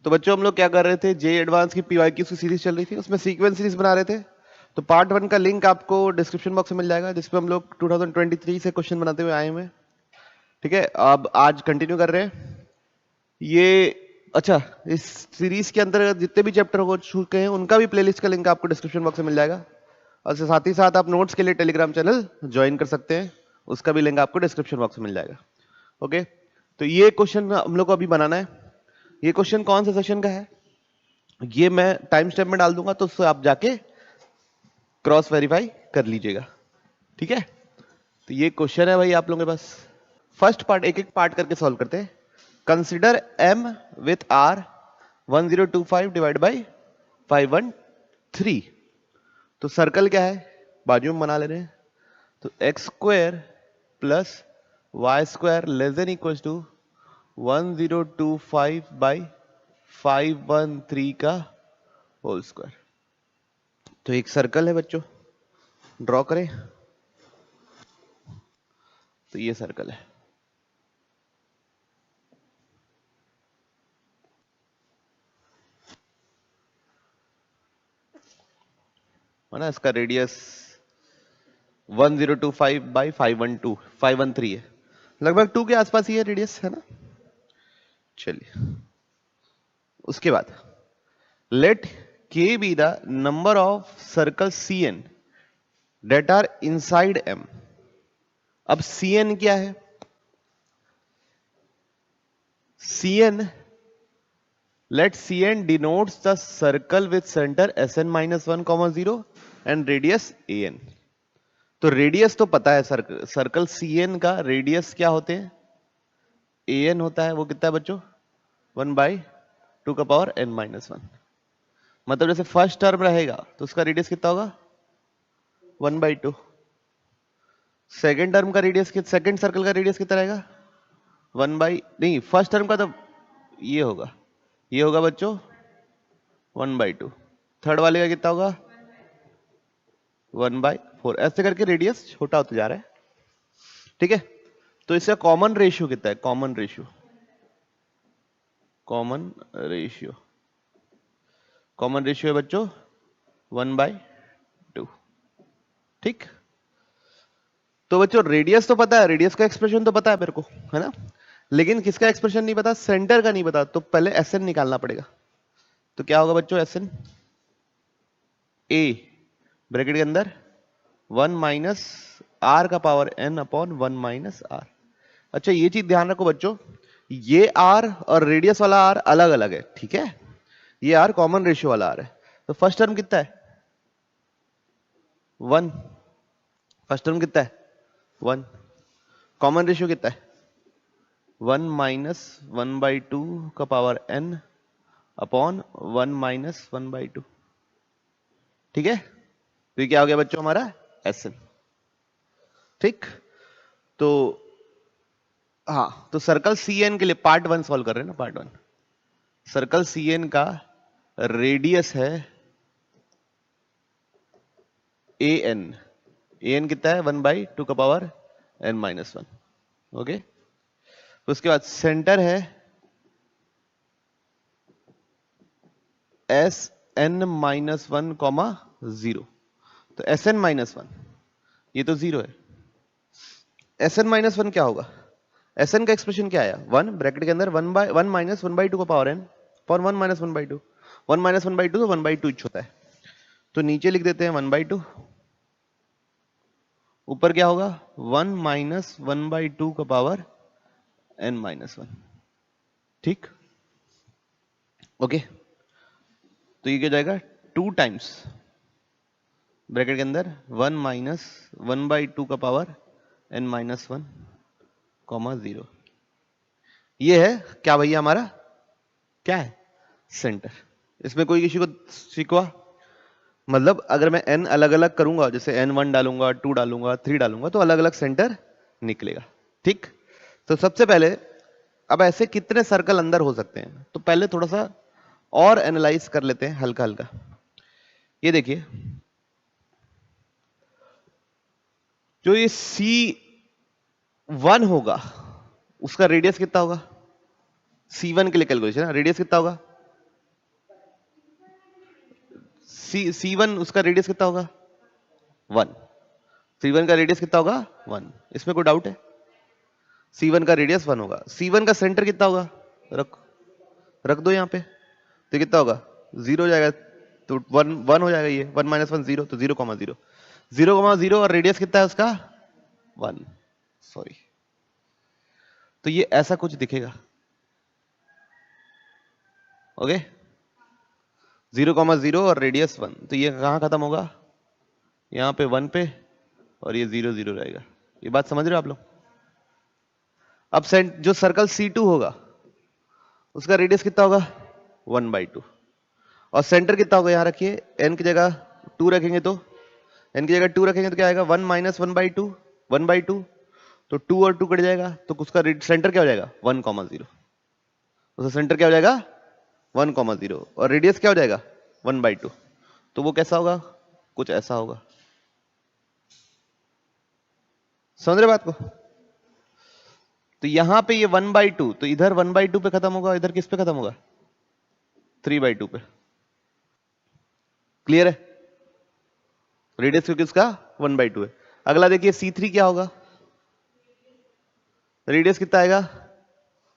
तो बच्चों हम लोग क्या कर रहे थे, जे एडवांस की पीवाईक्यू की सीरीज चल रही थी, उसमें सीक्वेंस सीरीज बना रहे थे। तो पार्ट 1 का लिंक आपको डिस्क्रिप्शन बॉक्स में मिल जाएगा, जिसपे हम लोग 2023 से क्वेश्चन बनाते हुए आए हुए हैं। ठीक है, अब आज कंटिन्यू कर रहे हैं ये। अच्छा, इस सीरीज के अंतर्गत जितने भी चैप्टर हो चुके हैं उनका भी प्लेलिस्ट का लिंक आपको डिस्क्रिप्शन बॉक्स में मिल जाएगा, और साथ ही साथ आप नोट्स के लिए टेलीग्राम चैनल ज्वाइन कर सकते हैं, उसका भी लिंक आपको डिस्क्रिप्शन बॉक्स में मिल जाएगा। ओके, तो ये क्वेश्चन हम लोग को अभी बनाना है। ये क्वेश्चन कौन सा सेशन का है ये मैं टाइम स्टैम्प में डाल दूंगा, तो उससे आप जाके क्रॉस वेरीफाई कर लीजिएगा। ठीक है, तो ये क्वेश्चन है भाई आप लोगों के पास। फर्स्ट पार्ट एक एक पार्ट करके सॉल्व करते हैं। Consider m with r 1025 divide by 513। तो सर्कल क्या है, बाजू में बना ले रहे हैं। तो x square plus y square less than equal to 1025 by 513 का होल स्क्वायर। तो एक सर्कल है बच्चों, ड्रॉ करें। तो ये सर्कल है, ना, इसका रेडियस 1025 बाई 513 है, लगभग 2 के आसपास ही है रेडियस, है ना। चलिए, उसके बाद let k be the number of circle Cn that are inside M। अब Cn क्या है, Cn, let Cn denotes the circle with center Sn minus 1, 0 and radius An। तो रेडियस तो पता है, सर्कल Cn का रेडियस क्या होते हैं, An होता है। वो कितना है बच्चों, 1/2 का पावर n माइनस 1। मतलब जैसे फर्स्ट टर्म रहेगा तो उसका रेडियस कितना होगा, 1/2। सेकेंड टर्म का रेडियस, सेकेंड सर्कल का रेडियस कितना रहेगा, नहीं, फर्स्ट टर्म का तो ये होगा बच्चों 1/2। थर्ड वाले का कितना होगा, 1/4। ऐसे करके रेडियस छोटा होता जा रहा है। ठीक है, तो इसका कॉमन रेशियो कितना है, कॉमन रेशियो है बच्चों 1/2। ठीक, तो बच्चों रेडियस तो पता है, रेडियस का एक्सप्रेशन तो पता है मेरे को, है ना, लेकिन किसका एक्सप्रेशन नहीं पता, सेंटर का नहीं पता। तो पहले Sn निकालना पड़ेगा। तो क्या होगा बच्चों, Sn a ब्रैकेट के अंदर 1 माइनस r का power n upon 1 minus r। अच्छा, ये चीज ध्यान रखो बच्चों, ये r और रेडियस वाला r अलग अलग है। ठीक है, ये r कॉमन रेशियो वाला r है। तो फर्स्ट टर्म कितना है, 1। फर्स्ट टर्म कितना है, 1। कॉमन रेशियो कितना है, 1 माइनस 1/2 का पावर n अपॉन 1 माइनस 1/2। ठीक है, तो ये क्या हो गया बच्चों हमारा Sn। ठीक, तो हाँ, तो सर्कल Cn के लिए पार्ट 1 सॉल्व कर रहे हैं ना, पार्ट 1। सर्कल Cn का रेडियस है an कितना है, 1/2 का पावर n माइनस 1। ओके, उसके बाद सेंटर है Sn माइनस 1, 0। तो Sn माइनस 1 ये तो 0 है। Sn माइनस 1 क्या होगा, Sn का एक्सप्रेशन क्या आया, 1 ब्रैकेट के अंदर 1 माइनस 1/2 का पावर n और 1 माइनस 1/2। 1 माइनस 1/2 तो 1/2 इच होता है। तो नीचे लिख देते हैं 1/2, ऊपर क्या होगा 1 माइनस 1/2 का पावर n माइनस 1। ठीक, ओके, तो ये क्या जाएगा 2 टाइम्स ब्रैकेट के अंदर 1 माइनस 1/2 का पावर n माइनस 1, 0। ये है क्या भैया हमारा, क्या है, सेंटर। इसमें कोई किसी को शिकवा, मतलब अगर मैं n अलग अलग करूंगा, जैसे n1 डालूंगा, 2 डालूंगा, 3 डालूंगा, तो अलग अलग सेंटर निकलेगा। ठीक, तो सबसे पहले अब ऐसे कितने सर्कल अंदर हो सकते हैं, तो पहले थोड़ा सा और एनालाइज कर लेते हैं हल्का हल्का। ये देखिए, जो ये C1 होगा उसका रेडियस कितना होगा, C1 के लिए कैलकुलेशन है, रेडियस कितना होगा C1 उसका रेडियस कितना होगा 1, C1 का रेडियस कितना होगा 1, इसमें कोई डाउट है? C1 का रेडियस 1 होगा। C1 का सेंटर कितना होगा, रख दो यहाँ पे, तो कितना होगा 0 हो जाएगा, तो 1 हो जाएगा, ये 1 - 1 0, तो 0,0 0,0 और रेडियस कितना है उसका 1, सॉरी। तो ये ऐसा कुछ दिखेगा, ओके 0,0 और रेडियस 1, तो ये कहाँ खत्म होगा, यहाँ पे 1 पे, और ये 0 0 रहेगा। ये बात समझ रहे हो आप लोग? अब जो सर्कल C2 होगा उसका रेडियस कितना होगा 1/2, और सेंटर कितना होगा, यहाँ रखिए n की जगह 2 रखेंगे, तो n की जगह 2 रखेंगे तो क्या आएगा 1 - 1/2, 1/2, तो 2 और 2 कट जाएगा, तो उसका सेंटर क्या हो जाएगा 1,0, उसका सेंटर क्या हो जाएगा 1,0, और रेडियस क्या हो जाएगा 1/2, तो वो कैसा होगा, कुछ ऐसा होगा। समझ रहे बात को? तो यहां पे ये 1/2, तो इधर 1/2 पे खत्म होगा, इधर किस पे खत्म होगा 3/2 पे। क्लियर है? रेडियस क्योंकि उसका 1/2 है। अगला देखिए C3 क्या होगा, रेडियस कितना आएगा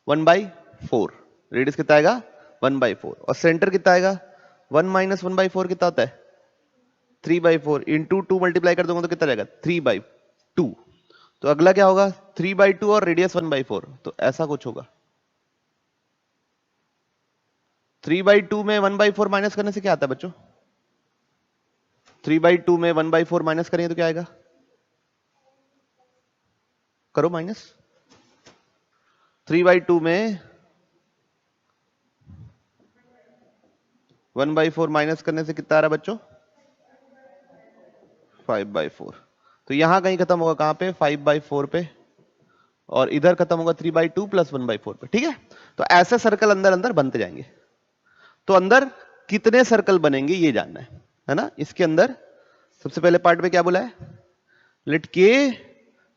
1/4, रेडियस कितना आएगा 1/4, और सेंटर कितना आएगा 1 - 1/4 कितना होता है 3/4, इंटू 2 मल्टीप्लाई कर दूंगा तो कितना रहेगा 3/2, तो अगला क्या होगा 3/2 और रेडियस 1/4, तो ऐसा कुछ होगा। 3/2 में 1/4 माइनस करने से क्या आता है बच्चों, 3/2 में 1/4 माइनस करेंगे तो क्या आएगा, करो माइनस, 3/2 में 1/4 माइनस करने से कितना आ रहा है बच्चों 5/4, तो यहां कहीं खत्म होगा कहां पे 5/4 पे, और इधर खत्म होगा 3/2 प्लस 1/4 पे। ठीक है, तो ऐसे सर्कल अंदर अंदर बनते जाएंगे। तो अंदर कितने सर्कल बनेंगे ये जानना है ना। इसके अंदर सबसे पहले पार्ट में क्या बोला है, let k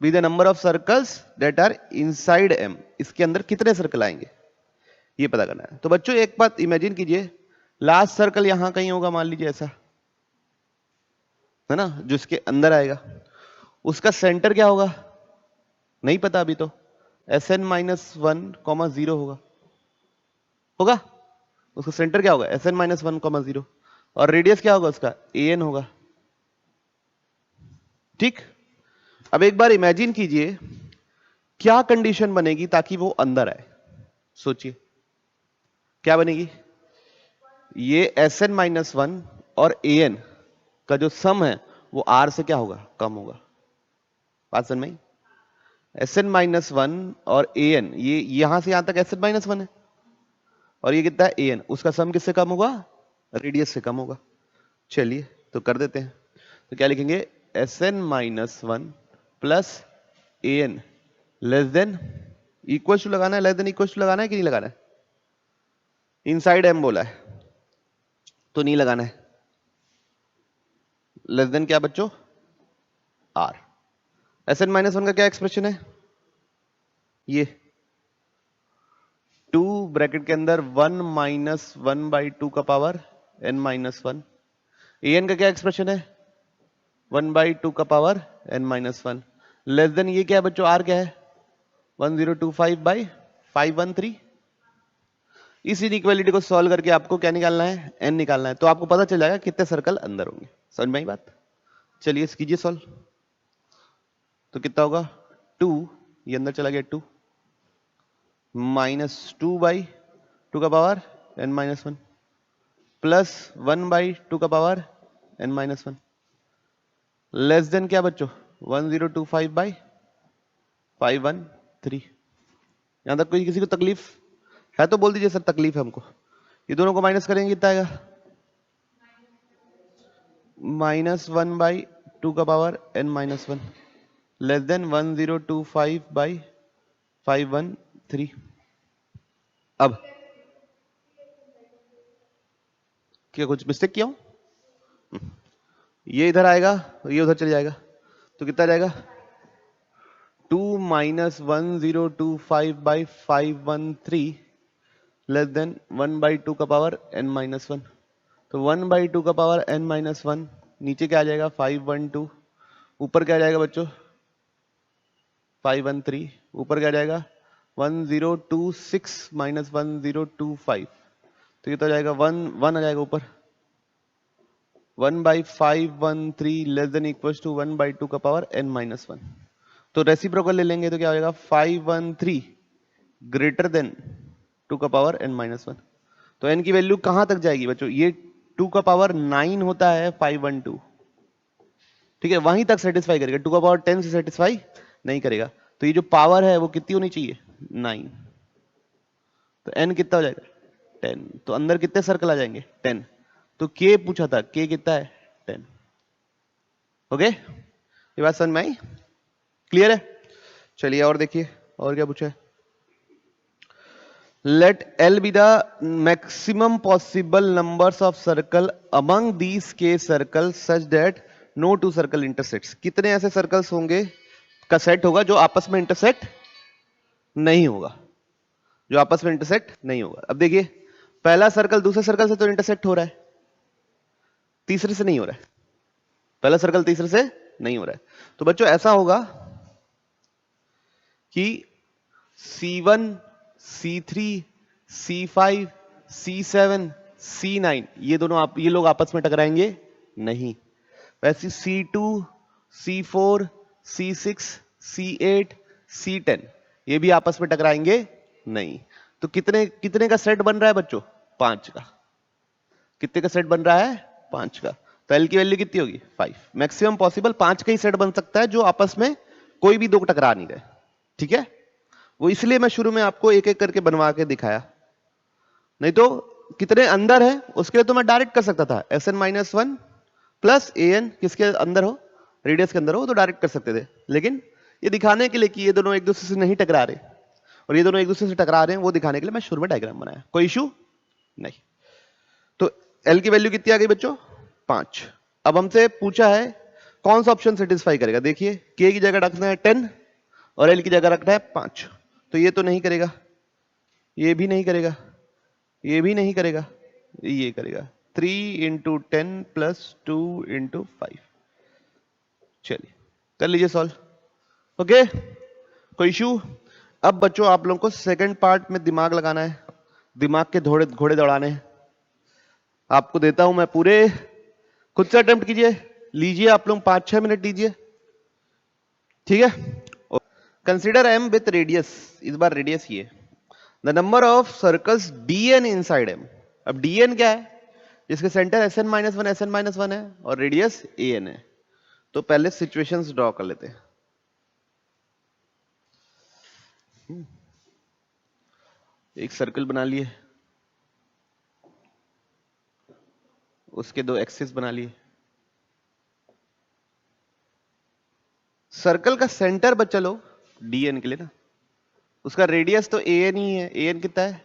be the number of circles that are inside M, इसके अंदर कितने सर्कल आएंगे ये पता करना है। तो बच्चों एक बात इमेजिन कीजिए, लास्ट सर्कल यहां कहीं होगा, मान लीजिए ऐसा है ना, जो इसके अंदर आएगा, उसका सेंटर क्या होगा नहीं पता अभी, तो Sn - 1,0 होगा, उसका सेंटर क्या होगा Sn - 1,0, और रेडियस क्या होगा उसका An होगा। ठीक, अब एक बार इमेजिन कीजिए क्या कंडीशन बनेगी ताकि वो अंदर आए, सोचिए क्या बनेगी, ये Sn - 1 और An का जो सम है वो R से क्या होगा कम होगा। बात समझ में? Sn - 1 और An, ये यहां से यहां तक Sn - 1 है, और ये कितना है An, उसका सम किससे कम होगा रेडियस से कम होगा। चलिए तो कर देते हैं, तो क्या लिखेंगे Sn - 1 plus An less than equal to लगाना है, लेस देन इक्वल टू लगाना है कि नहीं लगाना है, इनसाइड एम बोला है तो नहीं लगाना है, लेस देन क्या बच्चों R। Sn - 1 का क्या एक्सप्रेशन है, ये 2 ब्रैकेट के अंदर 1 - 1/2 का पावर n - 1, An का क्या एक्सप्रेशन है 1/2 का पावर n - 1, लेस देन ये क्या है बच्चों R क्या है 1025/513। इस इनइक्वालिटी को सॉल्व करके आपको क्या निकालना है n निकालना है, तो आपको पता चल जाएगा कितने सर्कल अंदर होंगे। समझ में आई बात? चलिए कीजिए सॉल्व, तो कितना होगा 2, ये अंदर चला गया 2 -2/2 का पावर n - 1 प्लस 1/2 का पावर n - 1 लेस देन क्या बच्चों 1025/513। यहां तक कोई किसी को तकलीफ है तो बोल दीजिए सर तकलीफ है हमको। ये दोनों को माइनस करेंगे कितना आएगा -1/2 का पावर n - 1 लेस देन 1025/513। अब क्या कुछ मिस्टेक किया हूं, ये इधर आएगा ये उधर चले जाएगा, तो कितना जाएगा 2 - 1025/513 लेस देन 1/2 का पावर n - 1 तो 1/2 का पावर n-1, नीचे क्या आ जाएगा 512, ऊपर क्या आ जाएगा बच्चों 513, ऊपर क्या आ जाएगा 1026 माइनस 1025, तो ये तो आ जाएगा 1 आ जाएगा ऊपर, 1/513 लेस देन इक्वल्स टू 1/2 का पावर n-1। तो रेसिप्रोकल ले लेंगे तो क्या हो जाएगा 513 ग्रेटर देन 2 का पावर n-1। तो n की वैल्यू कहां तक जाएगी बच्चों, ये 2 का पावर 9 होता है 512, ठीक है, वहीं तक सेटिस्फाई करेगा, 2 का पावर 10 से सेटिस्फाई नहीं करेगा। तो ये जो पावर है वो कितनी होनी चाहिए 9, तो n कितना हो जाएगा 10, तो अंदर कितने सर्कल आ जाएंगे 10, तो k पूछा था, k कितना है 10। ओके, ये बात समझ में आई, क्लियर है। चलिए और देखिए और क्या पूछा है, let L be the maximum possible numbers of circle among these k circles such that no two circle intersects। कितने ऐसे सर्कल्स होंगे का सेट होगा जो आपस में इंटरसेक्ट नहीं होगा, जो आपस में इंटरसेक्ट नहीं होगा। अब देखिए पहला सर्कल दूसरे सर्कल से तो इंटरसेक्ट हो रहा है, तीसरे से नहीं हो रहा है, पहला सर्कल तीसरे से नहीं हो रहा है। तो बच्चों ऐसा होगा कि C1, C3, C5, C7, C9 ये लोग आपस में टकराएंगे नहीं। वैसे C2, C4, C6, C8, C10 ये भी आपस में टकराएंगे नहीं। तो कितने का सेट बन रहा है बच्चों 5 का, कितने का सेट बन रहा है 5 का। तो L की वैल्यू कितनी होगी 5, मैक्सिमम पॉसिबल 5 का ही सेट बन सकता है जो आपस में कोई भी दो टकरा नहीं रहे, ठीक है। वो इसलिए मैं शुरू में आपको एक एक करके बनवा के दिखाया, नहीं तो कितने अंदर है उसके लिए तो मैं डायरेक्ट कर सकता था, Sn-1 प्लस an किसके अंदर हो, रेडियस के अंदर हो, तो डायरेक्ट कर सकते थे। लेकिन ये दिखाने के लिए कि ये दोनों एक दूसरे से नहीं टकरा रहे और ये दोनों एक दूसरे से टकरा रहे हैं, वो दिखाने के लिए मैं शुरू में डायग्राम बनाया, कोई इशू नहीं। तो L की वैल्यू कितनी आ गई बच्चों 5। अब हमसे पूछा है कौन सा ऑप्शन सेटिस्फाई करेगा, देखिए K की जगह रखना है 10 और L की जगह रखना है 5, तो ये तो नहीं करेगा, ये भी नहीं करेगा, ये भी नहीं करेगा, ये करेगा 3 × 10 + 2 × 5। चलिए कर लीजिए सॉल्व, ओके कोई इशू। अब बच्चों आप लोगों को सेकंड पार्ट में दिमाग लगाना है, दिमाग के घोड़े दौड़ाने हैं। आपको देता हूं मैं पूरे, खुद से अटेम्प्ट कीजिए, लीजिए आप लोग 5-6 मिनट लीजिए, ठीक है। कंसिडर M विथ रेडियस, इस बार रेडियस ही है, the number of circles dn inside M। अब dn क्या है, जिसके सेंटर Sn-1 है और रेडियस an है। तो पहले सिचुएशंस ड्रॉ कर लेते हैं। एक सर्कल बना लिए, उसके दो एक्सिस बना लिए, सर्कल का सेंटर बच्चा लो dn के लिए ना, उसका रेडियस तो an ही है, an कितना है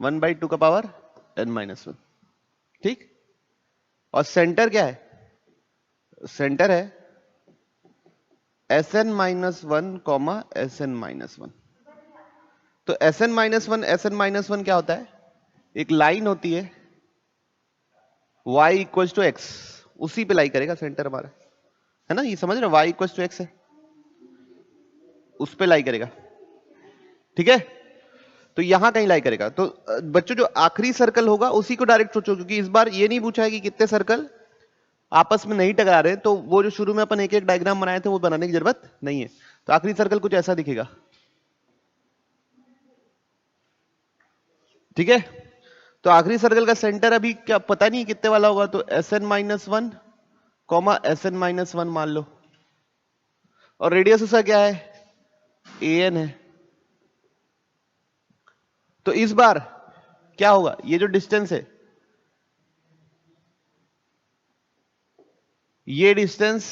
1/2 का पावर n-1, ठीक। और सेंटर क्या है, सेंटर है Sn-1, Sn-1। तो Sn-1 क्या होता है, एक लाइन होती है y = x, उसी पे लाई करेगा सेंटर हमारा, है ना, ये समझ रहे, y = x है, उस पे लाई करेगा, ठीक है। तो यहां कहीं लाई करेगा। तो बच्चों जो आखिरी सर्कल होगा उसी को डायरेक्ट सोचो, क्योंकि इस बार ये नहीं पूछा है कि कितने सर्कल आपस में नहीं टकरा रहे, तो वो जो शुरू में अपन एक एक डायग्राम बनाए थे वो बनाने की जरूरत नहीं है। तो आखिरी सर्कल कुछ ऐसा दिखेगा, ठीक है। तो आखिरी सर्कल का सेंटर अभी क्या पता नहीं कितने वाला होगा, तो Sn-1, Sn-1 मान लो, और रेडियस उसका क्या है an है। तो इस बार क्या होगा, ये जो डिस्टेंस है, ये डिस्टेंस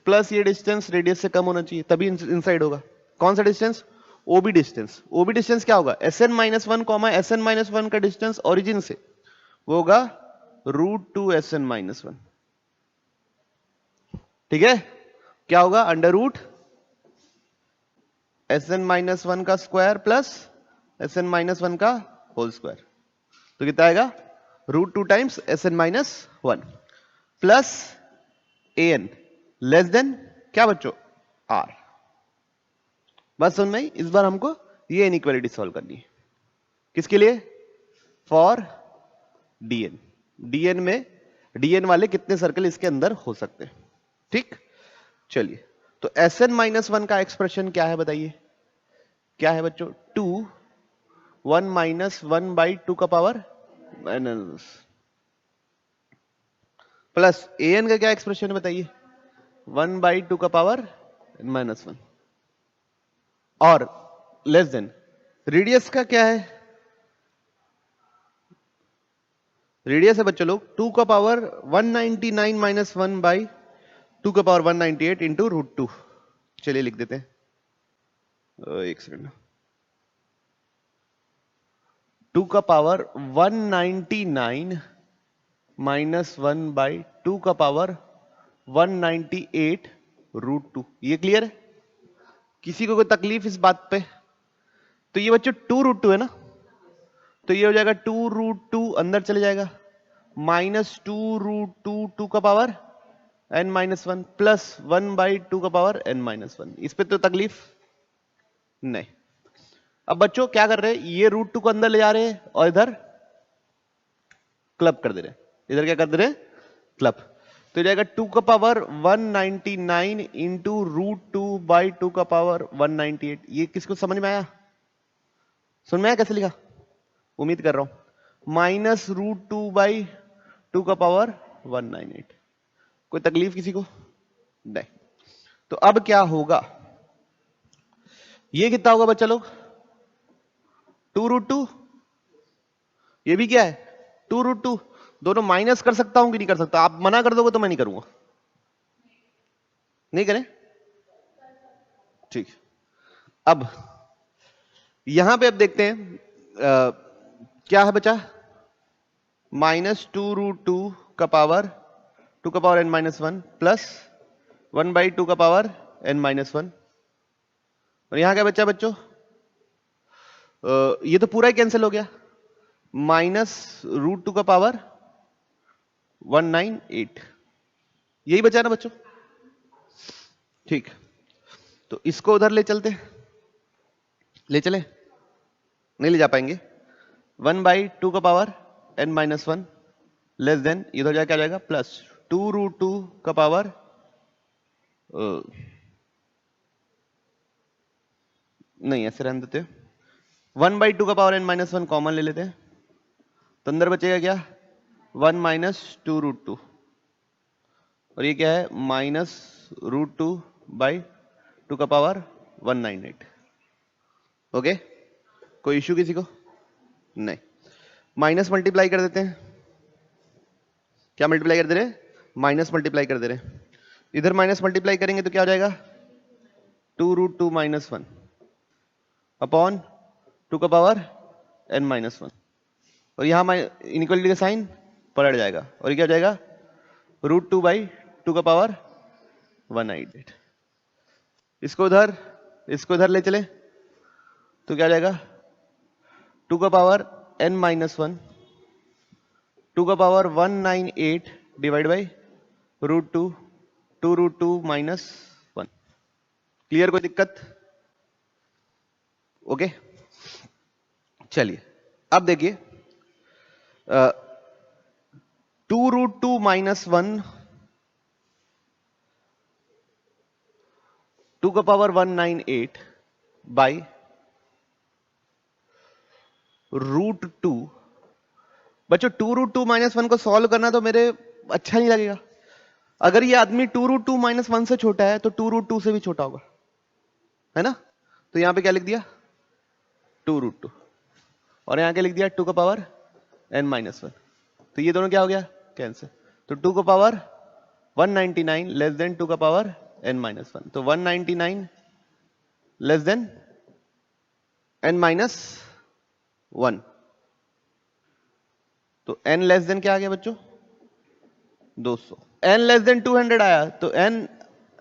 प्लस ये डिस्टेंस रेडियस से कम होना चाहिए, तभी इनसाइड होगा। कौन सा distance, OB distance. OB distance क्या होगा, Sn-1, Sn-1 का डिस्टेंस ओरिजिन से वो होगा √2 Sn-1, ठीक है। क्या होगा, √2 Sn-1 का स्क्वायर प्लस Sn-1 का होल स्क्वायर, तो कितना आएगा root 2 times S N minus 1 plus A N less than क्या बच्चों आर। बस समझ में, इस बार हमको ये इनइक्वालिटी सॉल्व करनी है। किसके लिए? For D n. डीएन में डीएन वाले कितने सर्कल इसके अंदर हो सकते हैं। ठीक, चलिए तो एस एन माइनस 1 का एक्सप्रेशन क्या है बताइए, क्या है बच्चों? 2 1 माइनस 1 बाई 2 का पावर प्लस ए एन का क्या एक्सप्रेशन है बताइए? 1 बाई 2 का पावर माइनस 1 और लेस देन रेडियस का क्या है? रेडियस है बच्चों लोग 2 का पावर 199 माइनस 1 बाई 2 का पावर 198 इंटू रूट 2। चलिए लिख देते हैं, एक सेकंड। 2 का पावर 199 माइनस 1 बाई 2 का पावर 198 रूट 2। ये क्लियर है? किसी को कोई तकलीफ इस बात पे? तो ये बच्चों 2 रूट 2 है ना, तो ये हो जाएगा 2 रूट 2 अंदर चले जाएगा माइनस 2 रूट 2 2 का power n minus 1 plus 1 by 2 का पावर n माइनस 1। इस पे तो तकलीफ नहीं। अब बच्चों क्या कर रहे हैं, ये रूट 2 को अंदर ले जा रहे हैं और इधर क्लब कर दे रहे हैं। इधर क्या कर दे रहे हैं? क्लब। तो जाएगा 2 का पावर 199 इंटू रूट 2 बाई 2 का पावर 198। ये किसको समझ में आया? सुन में आया कैसे लिखा? उम्मीद कर रहा हूं। माइनस रूट 2 बाई 2 का पावर 198। कोई तकलीफ किसी को? नहीं। तो अब क्या होगा, ये कितना होगा बच्चा लोग? 2 रूट 2। ये भी क्या है? 2 रूट 2। दोनों माइनस कर सकता हूं कि नहीं कर सकता? आप मना कर दोगे तो मैं नहीं करूंगा। नहीं करें? ठीक। अब यहां पे अब देखते हैं क्या है बचा? माइनस 2 रूट 2 का पावर 2 का power n minus 1 plus 1 by 2 का पावर n माइनस 1। और यहां क्या बचा बच्चों? ये तो पूरा ही कैंसिल हो गया। माइनस रूट 2 का पावर 198। यही बचा ना बच्चों? ठीक, तो इसको उधर ले चलते। ले चले? नहीं ले जा पाएंगे। 1 बाई 2 का power n minus 1 less than इधर जाके क्या जाएगा? प्लस 2 रूट 2 का पावर नहीं ऐसे रहने देते। 1 बाई 2 का पावर n माइनस 1 कॉमन ले लेते हैं, तो अंदर बचेगा क्या? 1 माइनस 2 रूट 2 और ये क्या है? माइनस रूट 2 बाई 2 का पावर 198। ओके, कोई इश्यू किसी को? नहीं। माइनस मल्टीप्लाई कर देते हैं। क्या मल्टीप्लाई कर दे रहे हैं? माइनस मल्टीप्लाई कर दे रहे हैं। इधर माइनस मल्टीप्लाई करेंगे तो क्या हो जाएगा? 2 रूट 2 माइनस 1 अपॉन 2 का पावर n माइनस 1 और यहां इनइक्वालिटी का साइन पलट जाएगा और ये क्या हो जाएगा? रूट 2 बाई 2 का पावर 198। इसको इधर ले चले तो क्या हो जाएगा? 2 का पावर n माइनस 1 2 का power 198 divide by root 2 2 root 2 minus 1। Clear? कोई दिक्कत? ओके, चलिए अब देखिए 2 रूट 2 माइनस 1 2 का पावर 198 बाई रूट 2। बच्चों 2 रूट 2 माइनस 1 को सॉल्व करना तो मेरे अच्छा नहीं लगेगा। अगर ये आदमी 2 रूट 2 माइनस 1 से छोटा है तो 2 रूट 2 से भी छोटा होगा, है ना? तो यहां पे क्या लिख दिया? 2 रूट 2 और यहां क्या लिख दिया? 2 का पावर n माइनस 1। तो ये दोनों क्या हो गया? कैंसिल। तो 2 का पावर 199 लेस देन 2 का पावर n माइनस 1। तो 199 लेस देन n माइनस 1। तो n लेस देन क्या आ गया बच्चों? 200। n लेस देन 200 आया तो n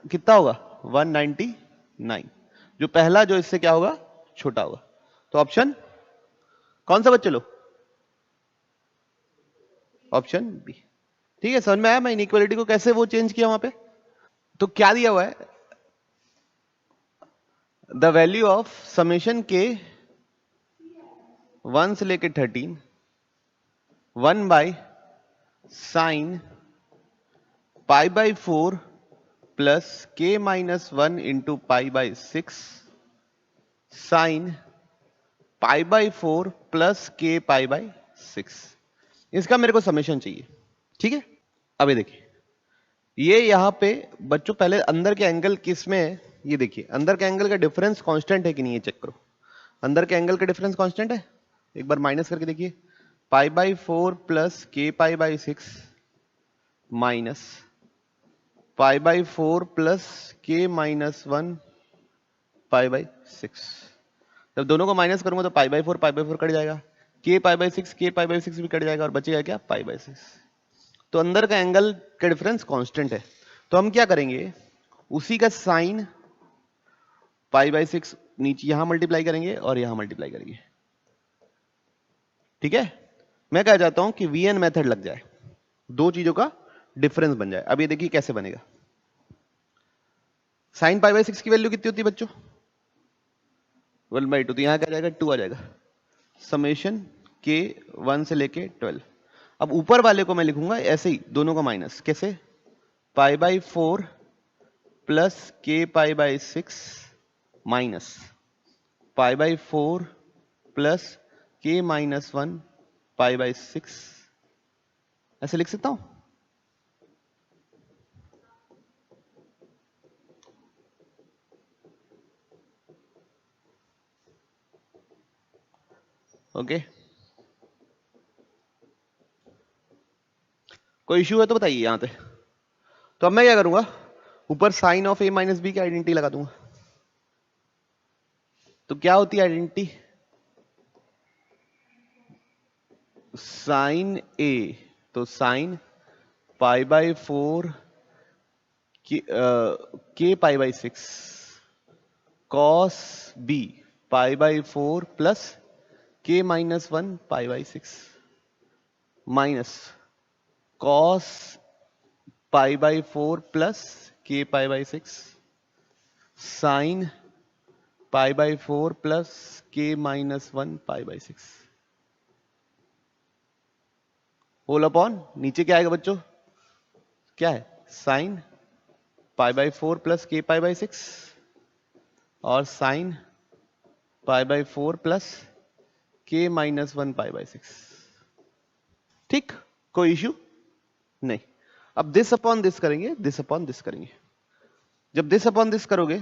कितना होगा? 199। जो पहला जो इससे क्या होगा? छोटा होगा। तो ऑप्शन कौन सा बच्चे लो? Option B. ठीक है, समझ में आया मैं इनइक्वालिटी को कैसे वो चेंज किया वहां पे? तो क्या दिया हुआ है, द वैल्यू ऑफ समेशन के 1 से लेके 13 1 by sine pi by 4 plus K minus 1 into pi by 6 sine pi by 4 plus K pi by 6। इसका मेरे को समेशन चाहिए। ठीक है, अभी देखिए ये यहां पे बच्चों पहले अंदर के एंगल किस में है, ये देखिए अंदर के एंगल का डिफरेंस कांस्टेंट है कि नहीं, ये चेक करो। अंदर के एंगल का डिफरेंस कांस्टेंट है, एक बार माइनस करके देखिए। पाई by 4 plus K pi by 6 minus pi by 4 plus K minus 1 pi by 6। जब दोनों को माइनस करूंगा तो पाई बाई 4 कट जाएगा, के पाई बाई 6 के पाई बाई 6 भी कट जाएगा और बचेगा क्या, पाई बाई 6। तो अंदर का एंगल का डिफरेंस कांस्टेंट है, तो हम क्या करेंगे उसी का साइन पाई बाई 6 नीचे यहां मल्टीप्लाई करेंगे और यहां मल्टीप्लाई करेंगे। ठीक है, मैं कह जाता हूं कि वीएन मेथड लग जाए, दो चीजों का डिफरेंस बन जाए। अब ये देखिए कैसे बनेगा। साइन पाई बाई 6 की वैल्यू कितनी होती है बच्चों, 1/2, तो यहां क्या जाएगा 2 आ जाएगा। समेशन के 1 से लेके 12। अब ऊपर वाले को मैं लिखूंगा ऐसे ही दोनों का माइनस, कैसे, पाई by 4 plus K pi by 6 minus pi by 4 plus K minus 1 pi by 6, ऐसे लिख सकता हूं। ओके, कोई इश्यू है तो बताइए यहां पे। तो अब मैं क्या करूंगा, ऊपर sine of a minus b की आइडेंटिटी लगा दूंगा। तो क्या होती है आइडेंटिटी, साइन ए तो sign pi by 4 K pi by 6 cos B pi by 4 plus K minus 1 pi by 6 minus cos pi by 4 plus K pi by 6 sine pi by 4 plus K minus 1 pi by 6 whole upon नीचे क्या आएगा बच्चों, क्या है sign pi by 4 plus K pi by 6 और sign pi by 4 plus K minus 1 pi by 6। ठीक, कोई issue नहीं। अब दिस अपॉन दिस करेंगे, दिस अपॉन दिस करेंगे। जब दिस अपॉन दिस करोगे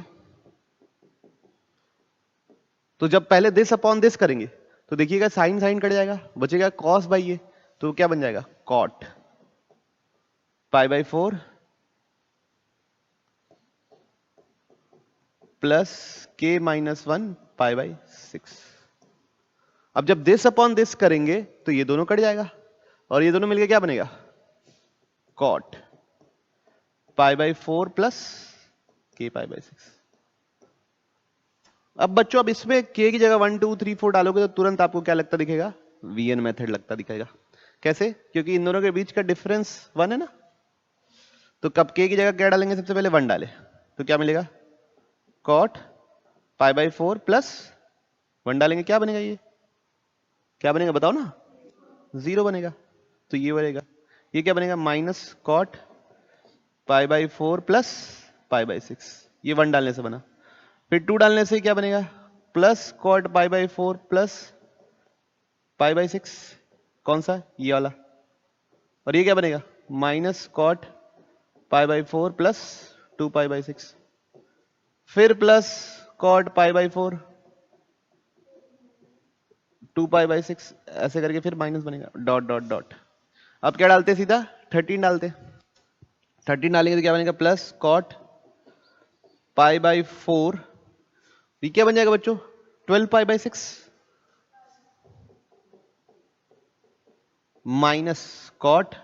तो जब पहले दिस अपॉन दिस करेंगे तो देखिएगा साइन साइन कट जाएगा, बचेगा कॉस बाई ये, तो क्या बन जाएगा cot pi by 4 plus K minus 1 pi by 6। अब जब दिस अपॉन दिस करेंगे तो ये दोनों कट जाएगा और ये दोनों मिलके क्या बनेगा cot pi by 4 plus K pi by 6। अब बच्चों अब इसमें के की जगह 1 2 3 4 डालोगे तो तुरंत आपको क्या लगता दिखेगा, वीएन मेथड लगता दिखेगा। कैसे, क्योंकि इन दोनों के बीच का डिफरेंस 1 है ना। तो कब के की जगह क्या डालेंगे, सबसे पहले 1 डाले तो क्या मिलेगा कॉट पाई बाई 4 प्लस 1 डालेंगे, क्या बनेगा, ये क्या बनेगा बताओ ना, 0 बनेगा। तो ये बनेगा, ये क्या बनेगा minus cot pi by 4 plus pi by 6, ये 1 डालने से बना। फिर 2 डालने से क्या बनेगा plus cot pi by 4 plus pi by 6, कौन सा ये वाला। और ये क्या बनेगा minus cot pi by 4 plus 2 pi by 6, फिर plus cot pi by 4 2 pi by 6, ऐसे करके फिर माइनस बनेगा डॉट डॉट डॉट। अब क्या डालते सीधा 13 डालते, 13 डालेंगे तो क्या बनेगा प्लस कॉट पाई बाई 4, ये क्या बन जाएगा बच्चों 12 pi by 6 minus cot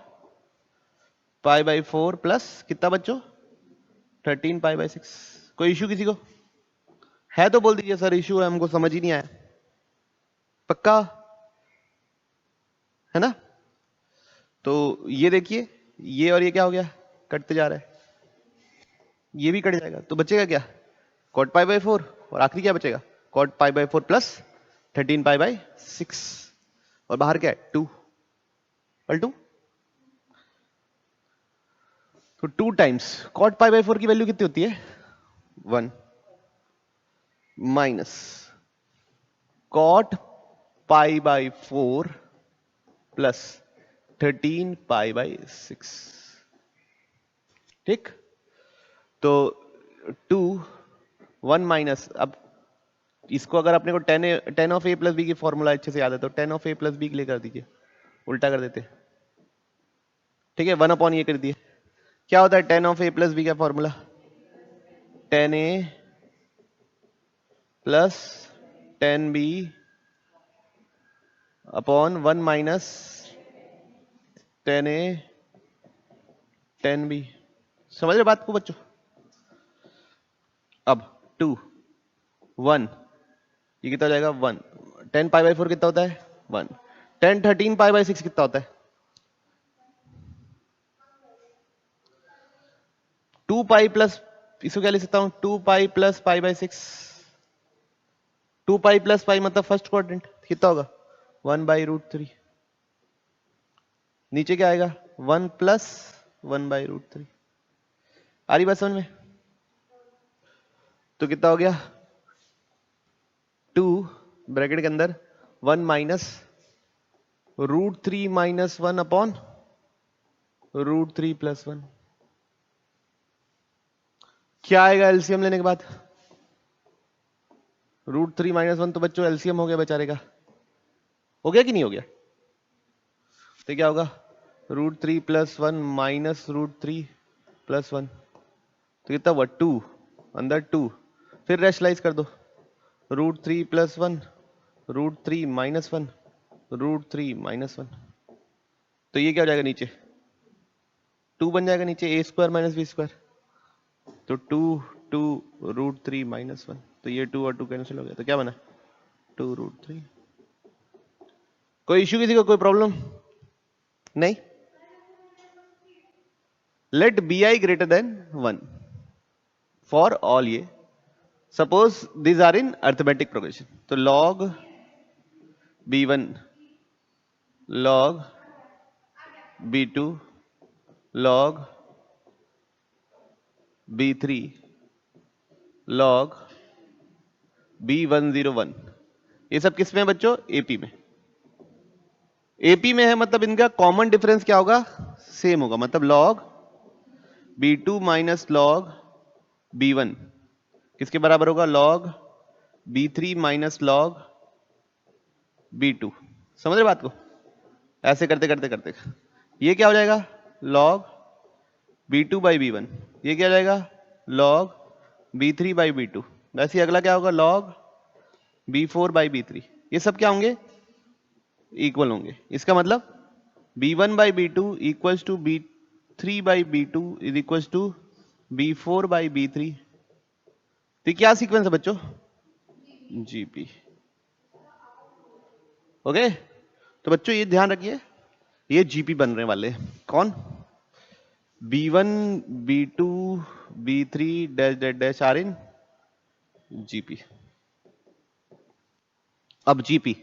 pi by 4 plus कितना बच्चों 13 पाई बाई 6। कोई इश्यू किसी को है तो बोल दीजिए सर इश्यू है, हमको समझ ही नहीं आया। पक्का है ना। तो ये देखिए, ये और ये क्या हो गया, कटते जा रहा है, ये भी कट जाएगा, तो बचेगा क्या, cot पाई बाई 4, और आखिरी क्या बचेगा, cot pi by 4 plus 13 pi by 6, और बाहर क्या है 2 पर 2, तो 2 टाइम्स cot पाई बाई 4 की वैल्यू कितनी होती है 1 minus cot pi by 4 plus 13 pi by 6, ठीक। तो 2 1 माइनस, अब इसको अगर अपने को tan of A plus b की फॉर्मूला अच्छे से याद है तो tan of A plus b के लिए कर दीजिए, उल्टा कर देते, ठीक है, 1 अपॉन ये कर दिए। क्या होता है tan of A plus B का formula, tan A plus tan B upon 1 minus tan A tan B. समझ रहे बात को बच्चों? अब 2 1, ये कितना हो जाएगा 1, 10 पाई बाई 4 कितना होता है 1, 10 13 पाई बाई 6 कितना होता है 2 पाई प्लस, इसको क्या लिख सकता हूं 2 pi plus pi by 6, 2 pi plus pi मतलब फर्स्ट क्वाड्रेंट, कितना होगा 1 बाई रूट 3, नीचे क्या आएगा 1 प्लस 1 बाई रूट 3, आ रही बात समझ में? तो कितना हो गया 2 ब्रैकेट के अंदर 1 minus root 3 minus 1 upon root 3 plus 1, क्या आएगा एलसीएम लेने के बाद, रूट 3 माइनस 1, तो बच्चों एलसीएम हो गया बेचारे का, हो गया कि नहीं हो गया, तो क्या होगा root 3 plus 1 minus root 3 plus 1, तो कितना हुआ 2 अंदर 2, फिर रैशनलाइज कर दो, root 3 plus 1 root 3 minus 1 root 3 minus 1, तो ये क्या हो जाएगा नीचे 2 बन जाएगा, नीचे ए स्क्वायर माइनस बी स्क्वायर, तो 2 2 रूट 3 माइनस 1, तो ये 2 और 2 कैंसिल हो गया, तो क्या बना 2 रूट 3। कोई इश्यू किसी को, कोई प्रॉब्लम नहीं? Let B I greater than 1 for all ये, suppose this are in arithmetic progression, तो log b1 log b2 log b3 log b101, ये सब किस में है बच्चों एपी में, एपी में है मतलब इनका कॉमन डिफरेंस क्या होगा सेम होगा, मतलब log b2 minus log b1 किसके बराबर होगा log b3 minus log b2, समझ रहे बात को? ऐसे करते करते करते ये क्या हो जाएगा log b2 बाई b1, ये क्या हो जाएगा log b3 बाई b2, वैसे अगला क्या होगा log b4 बाई b3, ये सब क्या होंगे इक्वल होंगे, इसका मतलब b1 by b2 equals to b3 by b2 is equals to b4 by b3, तो क्या सीक्वेंस है बच्चों जीपी, ओके। तो बच्चों ये ध्यान रखिए ये जीपी बनने वाले कौन, b1 b2 b3 dash dash dash are in GP. अब जीपी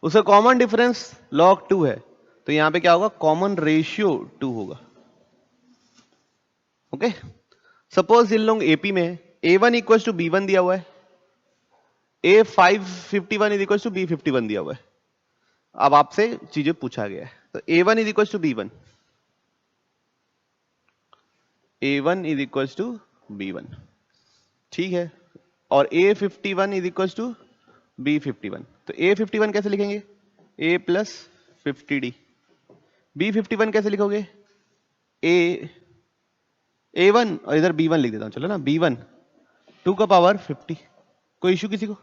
उसका कॉमन डिफरेंस log 2 है, तो यहां पे क्या होगा कॉमन रेशियो 2 होगा, ओके। सपोज इन लोग एपी में a1 इक्वल टू b1 दिया हुआ है, a551 is equal to b51 दिया हुआ है, अब आपसे चीजें पूछा गया है, तो a1 is equal to b1, a1 is equal to b1, ठीक है, और a51 is equal to b51, तो a51 कैसे लिखेंगे a प्लस 50d, b51 कैसे लिखोगे a1 और इधर b1 लिख देता हूं, चलो ना b1 2 का पावर 50, कोई इश्यू किसी को?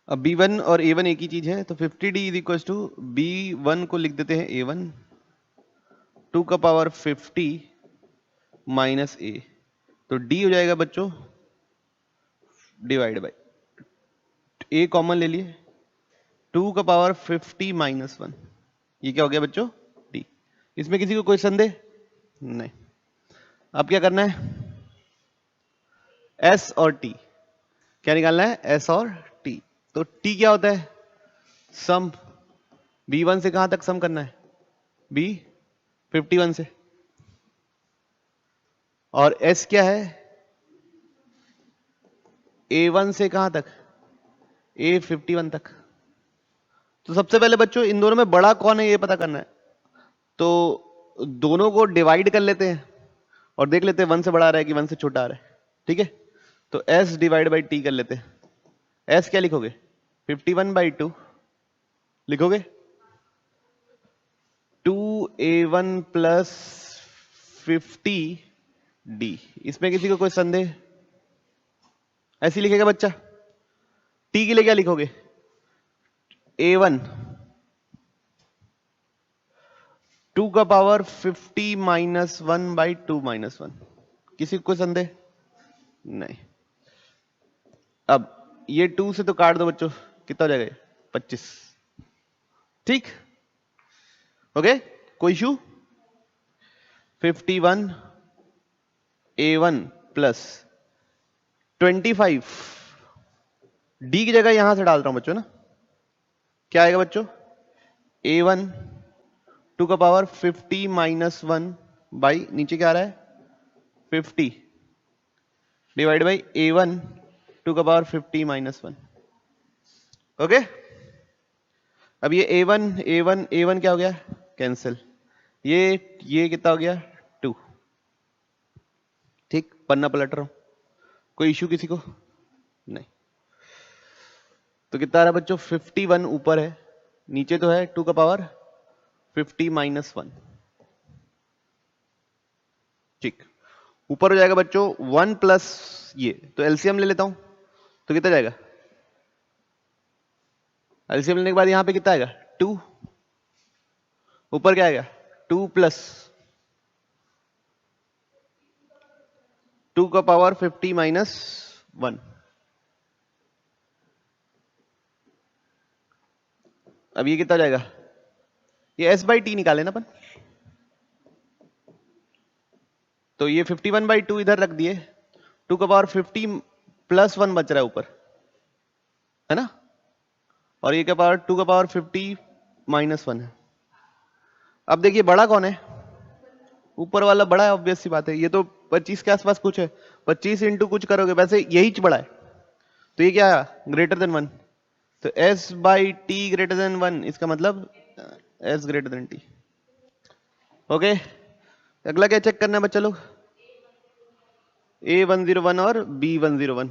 अब b1 और a1 एक ही चीज है, तो 50d is equal to b1 को लिख देते हैं a1 2 का पावर 50 माइनस a, तो d हो जाएगा बच्चों डिवाइड बाई a कॉमन ले लिए 2 का पावर 50 माइनस 1, ये क्या हो गया बच्चों? डी। इसमें किसी को कोई संदेह नहीं। अब क्या करना है? एस और टी, क्या निकालना है? एस और टी। तो टी क्या होता है? सम। B1 से कहां तक सम करना है? B51 से। और S क्या है? A1 से कहां तक? A51 तक। तो सबसे पहले बच्चों इन दोनों में बड़ा कौन है ये पता करना है। तो दोनों को डिवाइड कर लेते हैं और देख लेते हैं 1 से बड़ा आ रहा है कि 1 से छोटा आ रहा है। ठीक है, तो S डिवाइड बाई टी कर लेते हैं। S क्या लिखोगे? 51/2 लिखोगे। 2A1 plus 50D। इसमें किसी को कोई संदेह? ऐसे लिखेगा बच्चा। टी के लिए क्या लिखोगे? A1 2 का पावर 50 माइनस 1/2 माइनस 1। किसी को कोई संदेह नहीं। अब ये 2 से तो काट दो बच्चों, कितना हो जाएगा? 25। ठीक, ओके, कोई इशू? 51 A1 प्लस 25 डी की जगह यहां से डाल रहा हूं बच्चों ना। क्या आएगा बच्चों? A1 2 का पावर 50 माइनस 1 बाई नीचे क्या आ रहा है? 50 डिवाइड बाई A1 2 का पावर 50 माइनस 1। ओके, अब ये A1 क्या हो गया? कैंसिल। ये कितना हो गया? 2। ठीक, पन्ना पलट रहा हूं, कोई इशू किसी को नहीं। तो कितना आ रहा है बच्चों? 51 ऊपर है, नीचे तो है 2 का पावर 50 माइनस 1। ठीक, ऊपर हो जाएगा बच्चों 1 प्लस ये, तो एलसीएम ले लेता हूं, तो कितना जाएगा? एलसीएम लेने के बाद यहां पे कितना आएगा? 2। ऊपर क्या आएगा? 2 प्लस 2 का पावर 50 माइनस 1। अब ये कितना जाएगा? ये s बाई टी निकाले ना अपन, तो ये 51/2 इधर रख दिए, 2 का पावर 50 प्लस 1 बच रहा है ऊपर, है ना? और ये क्या पावर? 2 का पावर 50 माइनस 1 है। अब देखिए बड़ा कौन है? ऊपर वाला बड़ा है, ऑब्वियस सी बात है। ये तो 25 के आसपास कुछ है, 25 इंटू कुछ करोगे, वैसे यही बड़ा है, तो ये क्या है? Greater than 1। तो s by T greater than 1, इसका मतलब s greater than T. Okay, अगला क्या चेक करना है बच्चा लोग? A101 और B101।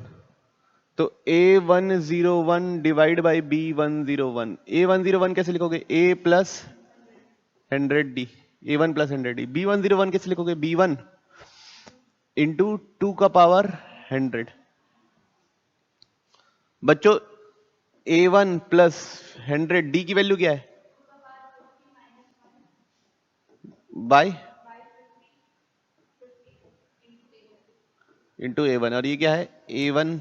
तो A101 divide by B101। A101 कैसे लिखोगे? A plus 100D, A1 plus 100D। B101 कैसे लिखोगे? B1 इंटू 2 का पावर 100। बच्चों A1 प्लस 100D की वैल्यू क्या है? बाय इंटू A1, और ये क्या है? A1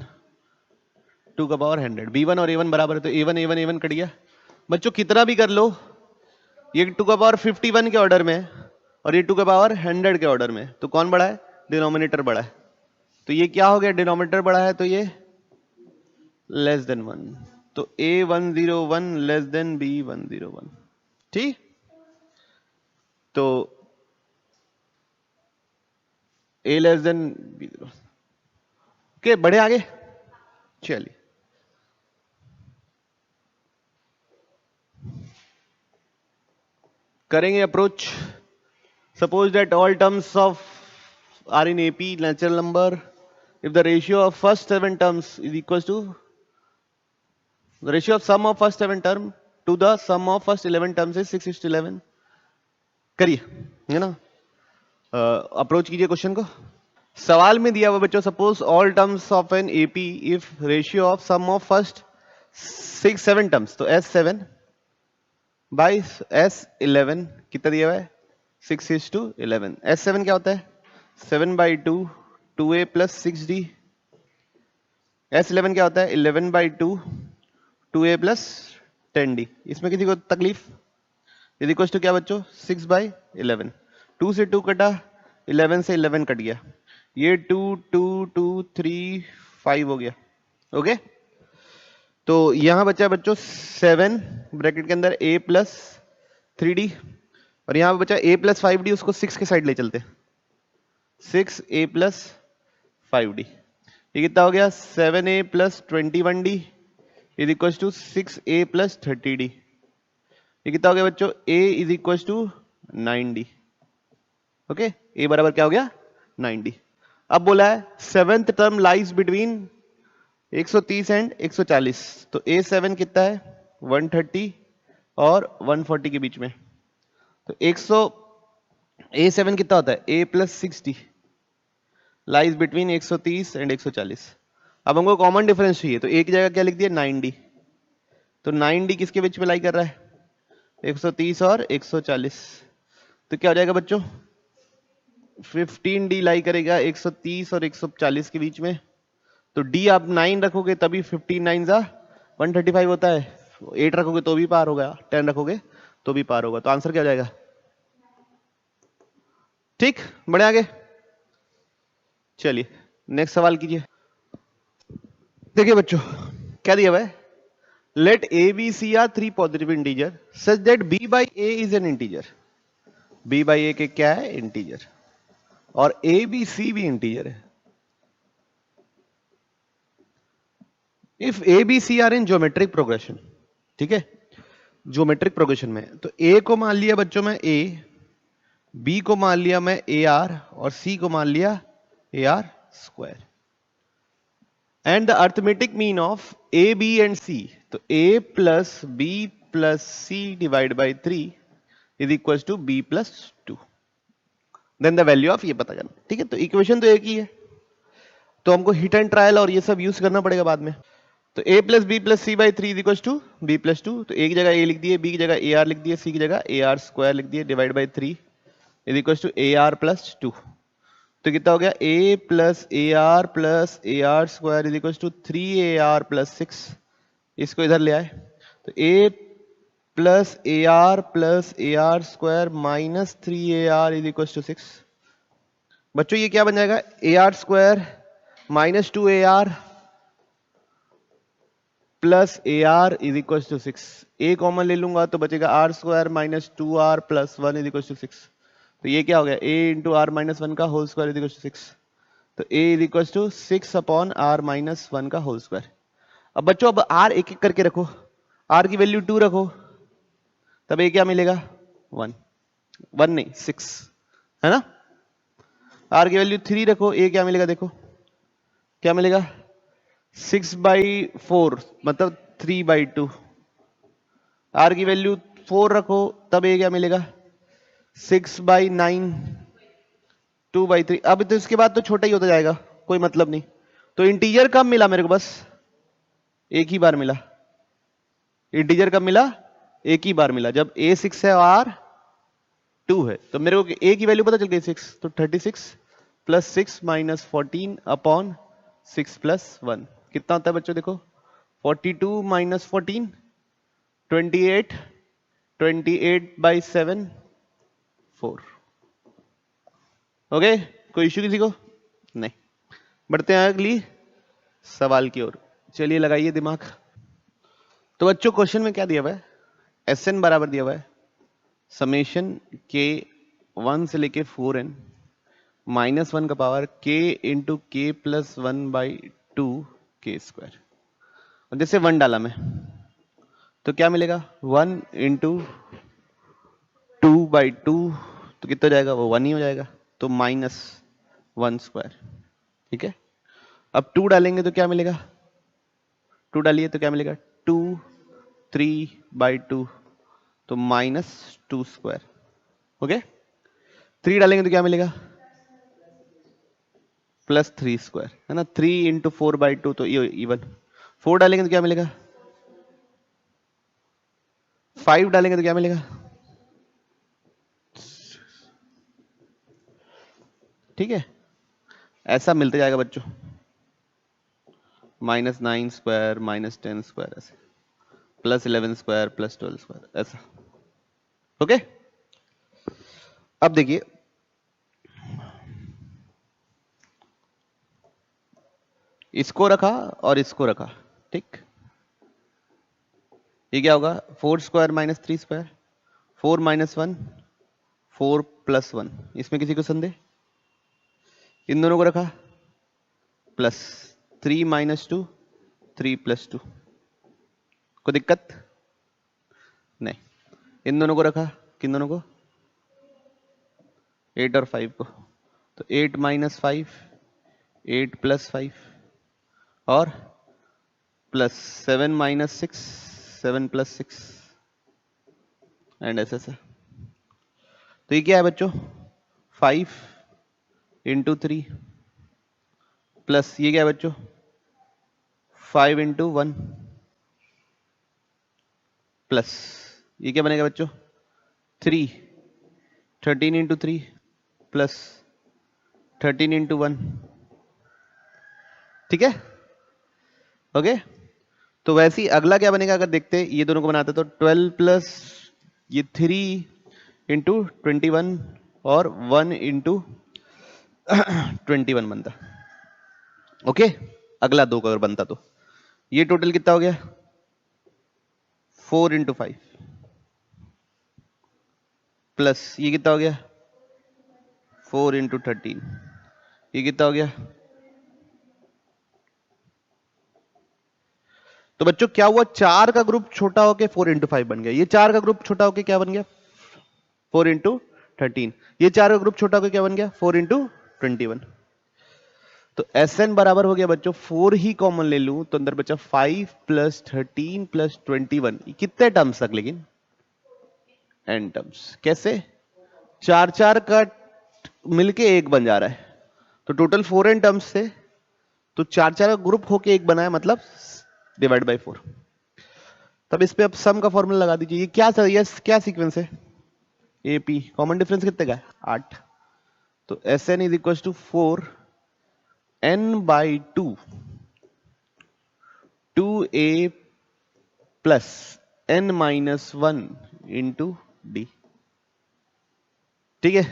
2 का पावर 100। B1 और A1 बराबर है, तो A1 कट गया। बच्चों कितना भी कर लो, ये 2 का पावर 51 के ऑर्डर में और ये 2 का पावर 100 के ऑर्डर में, तो कौन बड़ा है? डिनोमिनेटर बड़ा है। तो ये क्या हो गया? डिनोमिनेटर बड़ा है तो ये लेस देन 1, तो A101 लेस देन B101। ठीक, तो A less than B0। Okay, बढ़े आगे, चलिए। करेंगे approach. Suppose that all terms of are in AP natural number if the ratio of first 7 terms is equals to the ratio of sum of first 7 term to the sum of first 11 terms is 6:11। करिए, है ना? Approach कीजिए question को। सवाल में दिया हुआ बच्चों, suppose all terms of an AP if ratio of sum of first 6-7 terms, तो S7 बाई S11 कितना दिया हुआ है? 6:11। S7 क्या होता है? 7/2 2A प्लस 6D। S11 क्या होता है? 11/2 2A प्लस 10d। इसमें किसी को तकलीफ? इज इक्वल टू क्या बच्चों? 6/11। 2 से 2 कटा, 11 से 11 कट गया, ये 2 2 2 3 5 हो गया। ओके, तो यहां बचा बच्चों 7 ब्रैकेट के अंदर a प्लस 3d, और यहां पे बचा a प्लस 5d, उसको 6 के साइड ले चलते, 6a प्लस 5d। ये कितना हो गया? 7a plus 21d is equal to 6a plus 30d। ये कितना हो गया बच्चों? a is equal to 9d। Okay, a बराबर क्या हो गया? 9d। अब बोला है seventh term lies between 130 and 140, तो a7 कितना है? 130 और 140 के बीच में, तो a7 कितना होता है? a plus 60 lies between 130 and 140। अब हमको कॉमन डिफरेंस चाहिए, तो a की जगह क्या लिख दिया? 9d। तो 9d किसके बीच में लाई कर रहा है? 130 और 140। तो क्या हो जाएगा बच्चों? 15d लाई करेगा 130 और 140 के बीच में। तो d आप 9 रखोगे तभी 15 9 जा 135 होता है, 8 रखोगे तो भी पार होगा, 10 रखोगे तो भी पार होगा। तो आंसर क्या हो जाएगा? ठीक, बढ़े आगे। चलिए नेक्स्ट सवाल कीजिए। देखिए बच्चों क्या दिया हुआ है, let a b c are 3 positive integer such that b by a is an integer. b by a के क्या है? इंटीजर, और a b c भी इंटीजर है। If a b c are in geometric progression, ठीक है, geometric progression में, तो a को मान लिया बच्चों में a, b को मान लिया मैं ए आर, और c को मान लिया A are square, and the arithmetic mean of A B and C, तो a plus B plus C divide by 3 is equal to b plus 2। Then the value of ये पता करना, ठीक है। तो इक्वेशन तो एक ही है, तो हमको हिट एंड ट्रायल और ये सब यूज करना पड़ेगा बाद में। तो a plus B plus c by 3 is equal to b plus 2, तो a की जगह a लिख दिए, b की जगह ए आर लिख दिए, c की जगह ए आर स्क्वायर लिख दिए, divide by 3 is equal to a r plus 2। तो कितना हो गया? a plus a are square is equal to 3ar plus 6। इसको इधर ले आए, तो a plus a are square minus 3ar is equal to 6। बच्चों ये क्या बन जाएगा? A are square minus 2ar plus a r is equal to 6। a common ले लूंगा तो बचेगा r square minus 2r plus 1 is equal to 6। तो ये क्या हो गया? a इंटू आर माइनस 1 का whole square is equal to 6। तो a is equal to 6 upon r minus 1 का होल स्क्वायर। अब बच्चों अब r एक एक करके रखो, r की वैल्यू 2 रखो, तब a क्या मिलेगा? 1 नहीं 6, है ना। r की वैल्यू 3 रखो, a क्या मिलेगा? देखो क्या मिलेगा? 6/4 मतलब 3/2। r की वैल्यू 4 रखो, तब a क्या मिलेगा? 6/9 2/3। अब तो इसके बाद तो छोटा ही होता जाएगा, कोई मतलब नहीं। तो इंटीजर कब मिला मेरे को? बस एक ही बार मिला। इंटीजर कब मिला? एक ही बार मिला, जब a 6 है और r 2 है। तो मेरे को a की वैल्यू पता चल गई 6, तो 36 प्लस 6 माइनस 14 अपॉन 6 प्लस 1 कितना होता है बच्चों? देखो 42 माइनस 14 28, 28/7 4। ओके, कोई इश्यू किसी को? नहीं। बढ़ते हैं अगली सवाल की ओर। चलिए लगाइए दिमाग। तो बच्चों क्वेश्चन में क्या दिया हुआ है? Sn बराबर दिया हुआ है समेशन k 1 से लेके 4n माइनस 1 का पावर k इंटू के प्लस 1/2 के स्क्वायर। और जैसे 1 डाला मैं तो क्या मिलेगा? 1 इंटू 2/2, तो कितना हो जाएगा? वो 1 ही हो जाएगा, तो माइनस 1 स्क्वायर। ठीक है, अब 2 डालेंगे तो क्या मिलेगा? 2 डालिए तो क्या मिलेगा? 2 3/2, तो माइनस 2 स्क्वायर। ओके, 3 डालेंगे तो क्या मिलेगा? प्लस 3 स्क्वायर, है ना। 3 इंटू 4/2 तो ये इवन। 4 डालेंगे तो क्या मिलेगा? 5 डालेंगे तो क्या मिलेगा? ठीक है, ऐसा मिलते जाएगा बच्चों, -9 स्क्वायर, -10 स्क्वायर, ऐसे। प्लस 11 स्क्वायर प्लस 12 स्क्वायर ऐसा। ओके, अब देखिए इसको रखा और इसको रखा, ठीक। ये क्या होगा, 4 square minus 3 square, 4 minus 1 4 plus 1, इसमें किसी को संदेह? इन दोनों को रखा प्लस 3 माइनस 2 3 प्लस 2, कोई दिक्कत नहीं। इन दोनों को रखा, किन दोनों को, 8 और 5 को, तो 8 माइनस 5 8 प्लस 5 और प्लस 7 माइनस 6 7 प्लस 6 एंड ऐसे ऐसे। तो ये क्या है बच्चों, 5 इंटू 3 प्लस ये क्या है बच्चों, 5 इंटू 1 प्लस ये क्या बनेगा बच्चों, 3 13 इंटू 3 प्लस 13 इंटू 1, ठीक है। ओके, तो वैसे ही अगला क्या बनेगा, अगर देखते ये दोनों को बनाते तो 12 प्लस ये 3 इंटू 21 और 1 इंटू 21 बनता। ओके, अगला 2 का अगर बनता तो ये टोटल कितना हो गया, 4 इंटू 5 प्लस ये कितना हो गया, 4 इंटू 13, ये कितना हो गया। तो बच्चों क्या हुआ, 4 का ग्रुप छोटा होके 4 इंटू 5 बन गया, ये 4 का ग्रुप छोटा होके क्या बन गया, 4 इंटू 13, ये 4 का ग्रुप छोटा होके क्या बन गया, 4 इंटू 21। तो Sn बराबर हो गया बच्चों, 4 ही कॉमन ले लूं तो अंदर बचा 5 प्लस 13 प्लस 21, कितने टर्म्स तक, लेकिन n टर्म्स। कैसे, 4 4 का मिलके 1 बन जा रहा है, तो टोटल 4n टर्म्स से, तो 4 4 का ग्रुप होके 1 बना है, मतलब डिवाइड बाय 4। तब इस पे अब सम का फॉर्मूला लगा दीजिए। ये क्या सर, ये क्या सीक्वेंस है, AP, कॉमन डिफरेंस कितने का है, 8। तो Sn is equal to 4 n by 2 2a plus n minus 1 into d, ठीक है।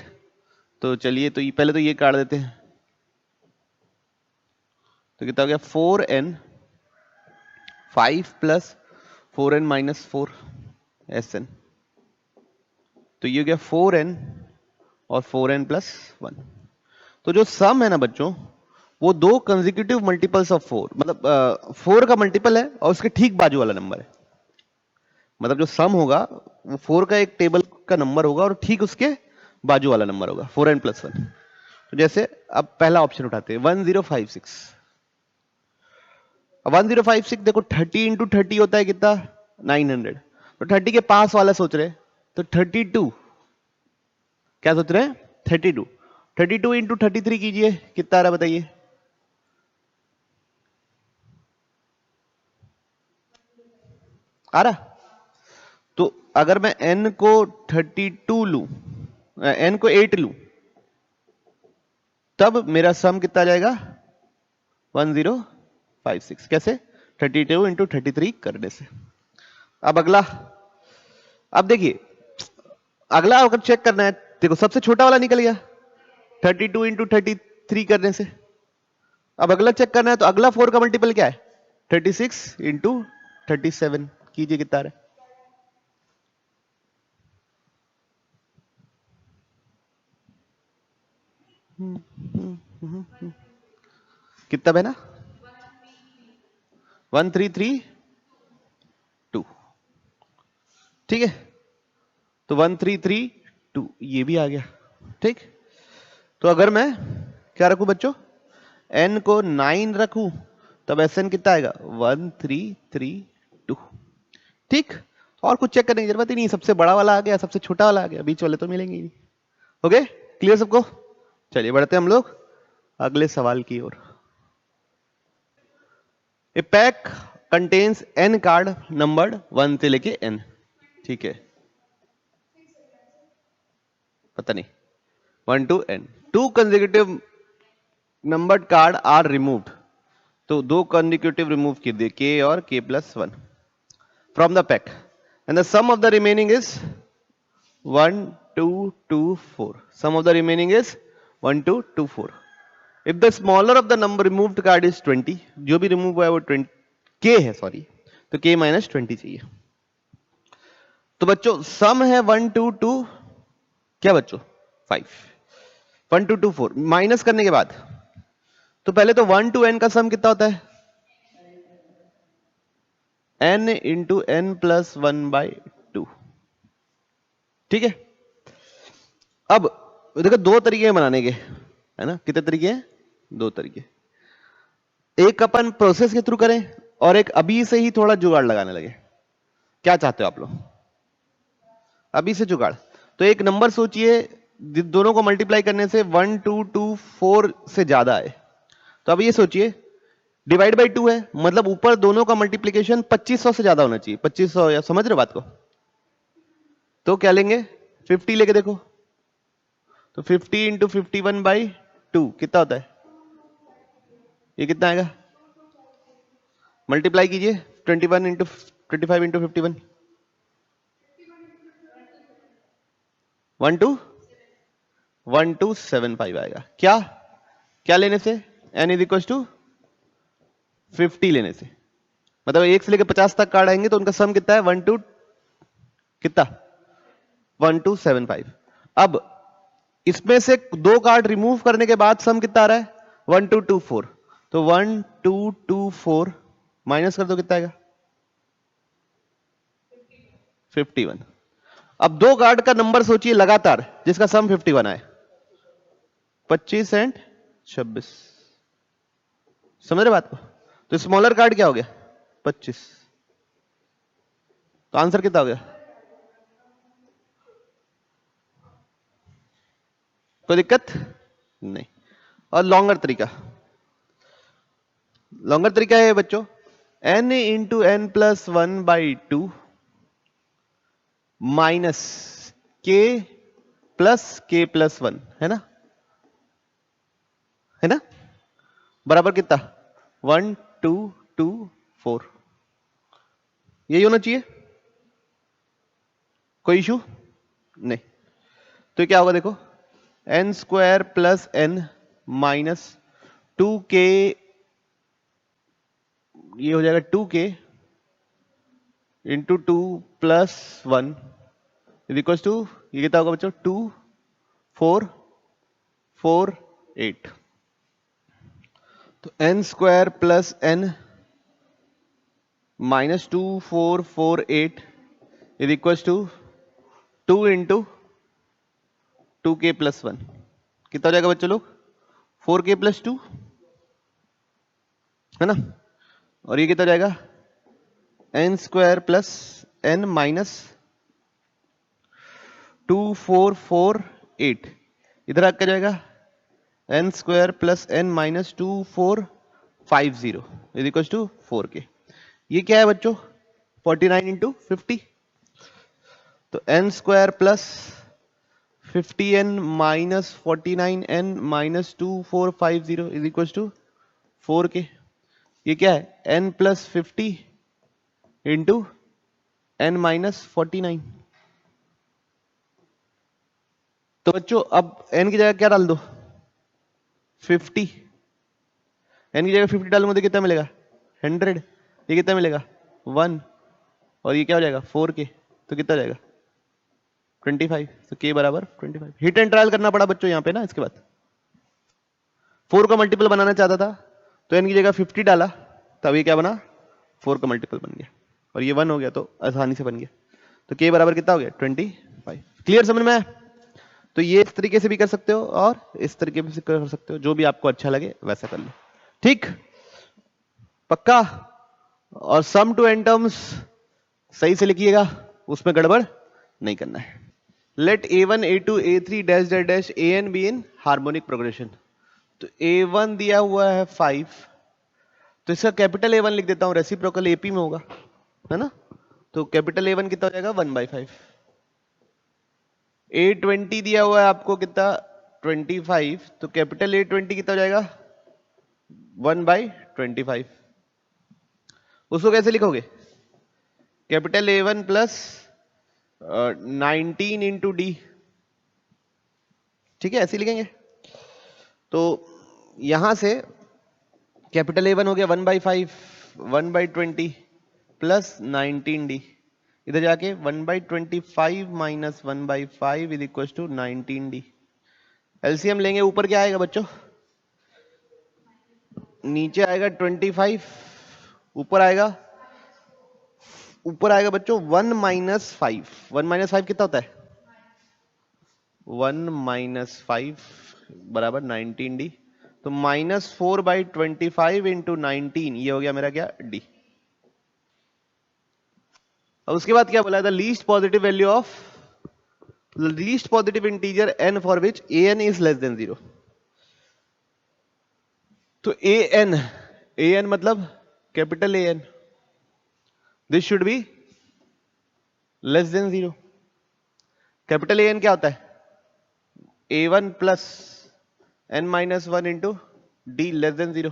तो चलिए, तो ये पहले तो ये काट देते हैं, तो कितना हो गया, 4n 5 plus 4n minus 4 Sn, तो ये हो गया 4n और 4n प्लस 1। तो जो सम है ना बच्चों, वो 2 कंसेक्यूटिव मल्टीपल्स ऑफ 4, मतलब 4 का मल्टीपल है और उसके ठीक बाजू वाला नंबर है। मतलब जो सम होगा वो 4 का एक टेबल का नंबर होगा और ठीक उसके बाजू वाला नंबर होगा, 4n प्लस 1। तो जैसे अब पहला ऑप्शन उठाते हैं, 1056। 1056 देखो 30 इंटू 30 होता है कितना, 900। तो 30 के पास वाला सोच रहे, तो 32, क्या सोच रहे हैं, 32। 32 इंटू 33 कीजिए, कितना आ रहा बताइए, आ रहा। तो अगर मैं n को 32 लूं, n को 8 लूं, तब मेरा सम कितना आ जाएगा, 1056। कैसे, 32 इंटू 33 करने से। अब अगला, अब देखिए अगला अगर चेक करना है, देखो सबसे छोटा वाला निकल गया 32 इंटू 33 करने से। अब अगला चेक करना है, तो अगला 4 का मल्टीपल क्या है, 36 इंटू 37 कीजिए, कितना आ रहा है, कितना बना, 1332, ठीक है। तो 1332 ये भी आ गया, ठीक। तो अगर मैं क्या रखूं बच्चों, n को 9 रखूं, तब Sn कितना आएगा, 1332, ठीक। और कुछ चेक करने की जरूरत ही नहीं, सबसे बड़ा वाला आ गया, सबसे छोटा वाला आ गया, बीच वाले तो मिलेंगे ही नहीं। ओके, क्लियर सबको। चलिए बढ़ते हैं हम लोग अगले सवाल की ओर। A pack contains n card numbered 1 से लेके n, ठीक है, पता नहीं 1 to n, 2 consecutive numbered card are removed, तो 2 consecutive रिमूव कर दिए, k और k+1। from the pack, and the sum of the remaining is 1 2 2 4. Sum of the remaining is 1 2 2 4. If the smaller of the number removed card is 20, जो भी remove हुआ है वो 20 k है, सॉरी, तो k माइनस 20 चाहिए. तो बच्चों सम है 1 2 2 क्या बच्चों 5. 1 2 2 4 माइनस करने के बाद तो पहले तो 1 to n का सम कितना होता है n इंटू n प्लस 1/2. ठीक है. अब देखो दो तरीके हैं बनाने के, है ना. कितने तरीके हैं? दो तरीके. एक अपन प्रोसेस के थ्रू करें और एक अभी से ही थोड़ा जुगाड़ लगाने लगे. क्या चाहते हो आप लोग? अभी से जुगाड़. तो एक नंबर सोचिए दोनों को मल्टीप्लाई करने से 1 2 2 4 से ज्यादा है. तो अब ये सोचिए डिवाइड बाई 2 है, मतलब ऊपर दोनों का मल्टीप्लीकेशन 2500 से ज्यादा होना चाहिए. 2500, या समझ रहे हो बात को? तो क्या लेंगे? 50 लेके देखो. तो 50 इंटू 51/2 कितना होता है? ये कितना आएगा? मल्टीप्लाई कीजिए. 21 इंटू 25 इंटू 51 1275 आएगा. क्या क्या लेने से? n इज इक्वल टू 50 लेने से. मतलब 1 से लेकर 50 तक कार्ड आएंगे तो उनका सम कितना है? 1 2 कितना? 1275. अब इसमें से दो कार्ड रिमूव करने के बाद सम कितना आ रहा है? 1224. तो 1224 माइनस कर दो, कितना आएगा? 51. अब दो कार्ड का नंबर सोचिए लगातार जिसका सम 51 आए. 25 एंड 26. समझ रहे बात को? तो स्मॉलर कार्ड क्या हो गया? 25. तो आंसर कितना हो गया? कोई दिक्कत नहीं. और लॉन्गर तरीका है बच्चों n into n plus 1/2 minus k plus k plus 1, है ना? बराबर कितना? 1 2 2 4. यही होना चाहिए. कोई इशू नहीं. तो क्या होगा देखो, n square plus n minus 2k, ये हो जाएगा 2k into 2 plus 1 is equal to, ये कितना होगा बच्चों? 2 4 4 8. तो n square plus n minus 2 4 4 8 is equal to 2 into 2k plus 1. कितना हो जाएगा बच्चों लोग? 4k प्लस 2, है ना? और ये कितना हो जाएगा? n square plus n minus 2 4 4 8. इधर आ क्या जाएगा? n square plus n minus 2 4 5 0 is equal to 4k. ये क्या है बच्चों? 49 इंटू 50. तो n square plus 50n minus 49n minus 2 4 5 0 is equal to 4k. ये क्या है? n plus 50 into n minus 49. तो बच्चों अब n की जगह क्या डाल दो? 50. n की जगह 50 डालूंगा तो कितना मिलेगा? 100. ये कितना मिलेगा? 1. और ये क्या हो जाएगा? 4k. तो कितना हो जाएगा? 25. तो k बराबर 25. हिट एंड ट्रायल करना पड़ा बच्चों यहाँ पे ना. इसके बाद 4 का मल्टीपल बनाना चाहता था तो n की जगह 50 डाला, तब ये क्या बना? 4 का मल्टीपल बन गया. और ये 1 हो गया तो आसानी से बन गया. तो k बराबर कितना हो गया? 25. क्लियर समझ में? तो ये इस तरीके से भी कर सकते हो और इस तरीके से कर सकते हो, जो भी आपको अच्छा लगे वैसा कर लो. ठीक, पक्का? और सम टू एन टर्म्स सही से लिखिएगा, उसमें गड़बड़ नहीं करना है. Let a1 a2 a3 dash dash dash an be in harmonic progression. तो a1 दिया हुआ है 5, तो इसका कैपिटल A1 लिख देता हूं, रेसिप्रोकल AP में होगा, है ना? तो कैपिटल A1 कितना हो जाएगा? 1/5. A20 दिया हुआ है आपको कितना? 25. तो कैपिटल A20 कितना हो जाएगा? 1/25. उसको कैसे लिखोगे? Capital A1 plus 19 into d, ठीक है, ऐसे लिखेंगे। तो यहां से कैपिटल A1 हो गया 1/5 1/20 प्लस 19D, इधर जाके 1/25 minus 1/5 is equal to 19D। LCM लेंगे, ऊपर क्या आएगा बच्चों, नीचे आएगा 25, ऊपर आएगा बच्चों 1 माइनस 5। 1 माइनस 5 कितना होता है, 1 माइनस 5 बराबर 19D। तो -4/25 इंटू 19, ये हो गया मेरा क्या, डी। और उसके बाद क्या बोला था, least positive value of least positive integer n for which an is less than 0। तो an मतलब capital an, this should be less than 0। Capital an क्या होता है, a1 plus n minus 1 into D less than 0।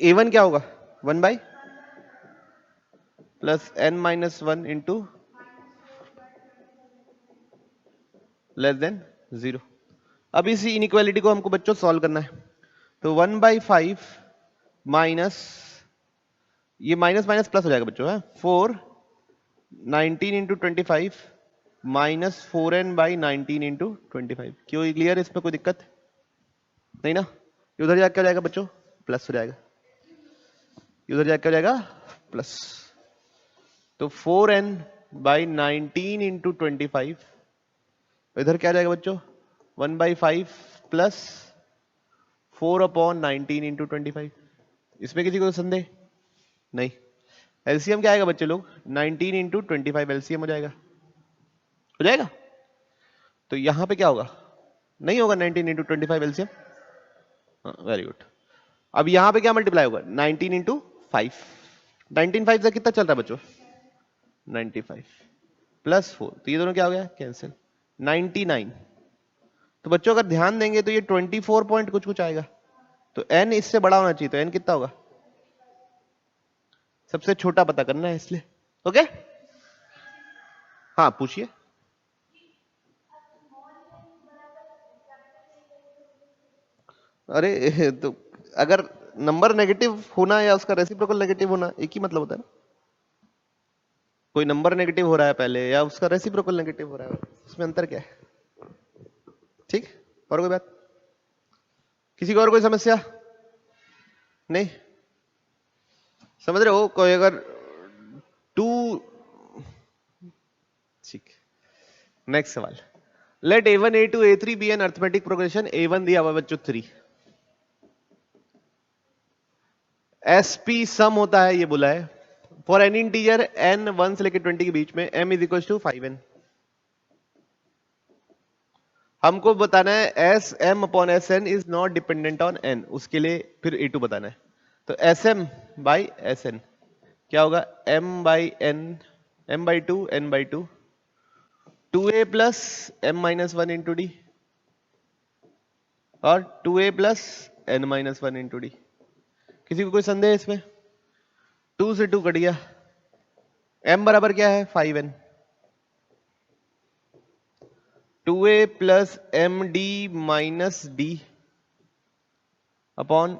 a1 क्या होगा, 1 by plus n minus 1 into less than 0। अब इसी inequality को हमको बच्चों सॉल्व करना है। तो 1/5 माइनस, ये माइनस माइनस प्लस हो जाएगा बच्चों, है 4 19 इंटू 25 माइनस 4n/19 इंटू 25। क्यों, क्लियर, इसमें कोई दिक्कत नहीं ना। उधर जाकर क्या हो जाएगा बच्चों, प्लस हो जाएगा, उधर जाकर क्या हो जाएगा, प्लस। तो 4n/19 इंटू 25, इधर क्या आ जाएगा बच्चों, 1/5 प्लस 4/19 इंटू 25। इसमें किसी को संदेह नहीं। एलसीएम क्या आएगा बच्चे लोग, 19 इंटू 25 एलसीएम हो जाएगा। तो यहां पे क्या होगा, नहीं होगा 19 इंटू 25 एलसीएम, वेरी गुड। अब यहां पे क्या मल्टीप्लाई होगा, 19 इंटू 5, 19 5 से कितना चल रहा है बच्चों, 95 प्लस 4, तो ये दोनों क्या हो गया, कैंसिल, 99। तो बच्चों अगर ध्यान देंगे तो ये 24 पॉइंट कुछ कुछ आएगा। तो n इससे बड़ा होना चाहिए, तो n कितना होगा, सबसे छोटा पता करना है इसलिए। ओके, हाँ पूछिए। अरे तो अगर नंबर नेगेटिव होना या उसका रेसिप्रोकल नेगेटिव होना एक ही मतलब होता है ना। कोई नंबर नेगेटिव हो रहा है पहले या उसका रेसिप्रोकल नेगेटिव हो रहा है, उसमें अंतर क्या है, ठीक। और कोई बात, किसी को और कोई समस्या नहीं, समझ रहे हो। कोई अगर 2, ठीक, नेक्स्ट सवाल। Let a1 a2 a3 be an arithmetic progression. a1 दिया हुआ बच्चों 3, sp सम होता है ये बोला है फॉर एनी इंटीजर n 1 से लेकर 20 के बीच में m is equal to 5n। हमको बताना है S m upon S n is not dependent on n, उसके लिए फिर a2 बताना है। तो S m by S n क्या होगा, m by n, m/2 n/2 2a plus m minus 1 into d और 2a plus n minus 1 into d. किसी को कोई संदेह इसमें, 2 से 2 कट गया, m बराबर क्या है 5n, 2a plus m d minus d upon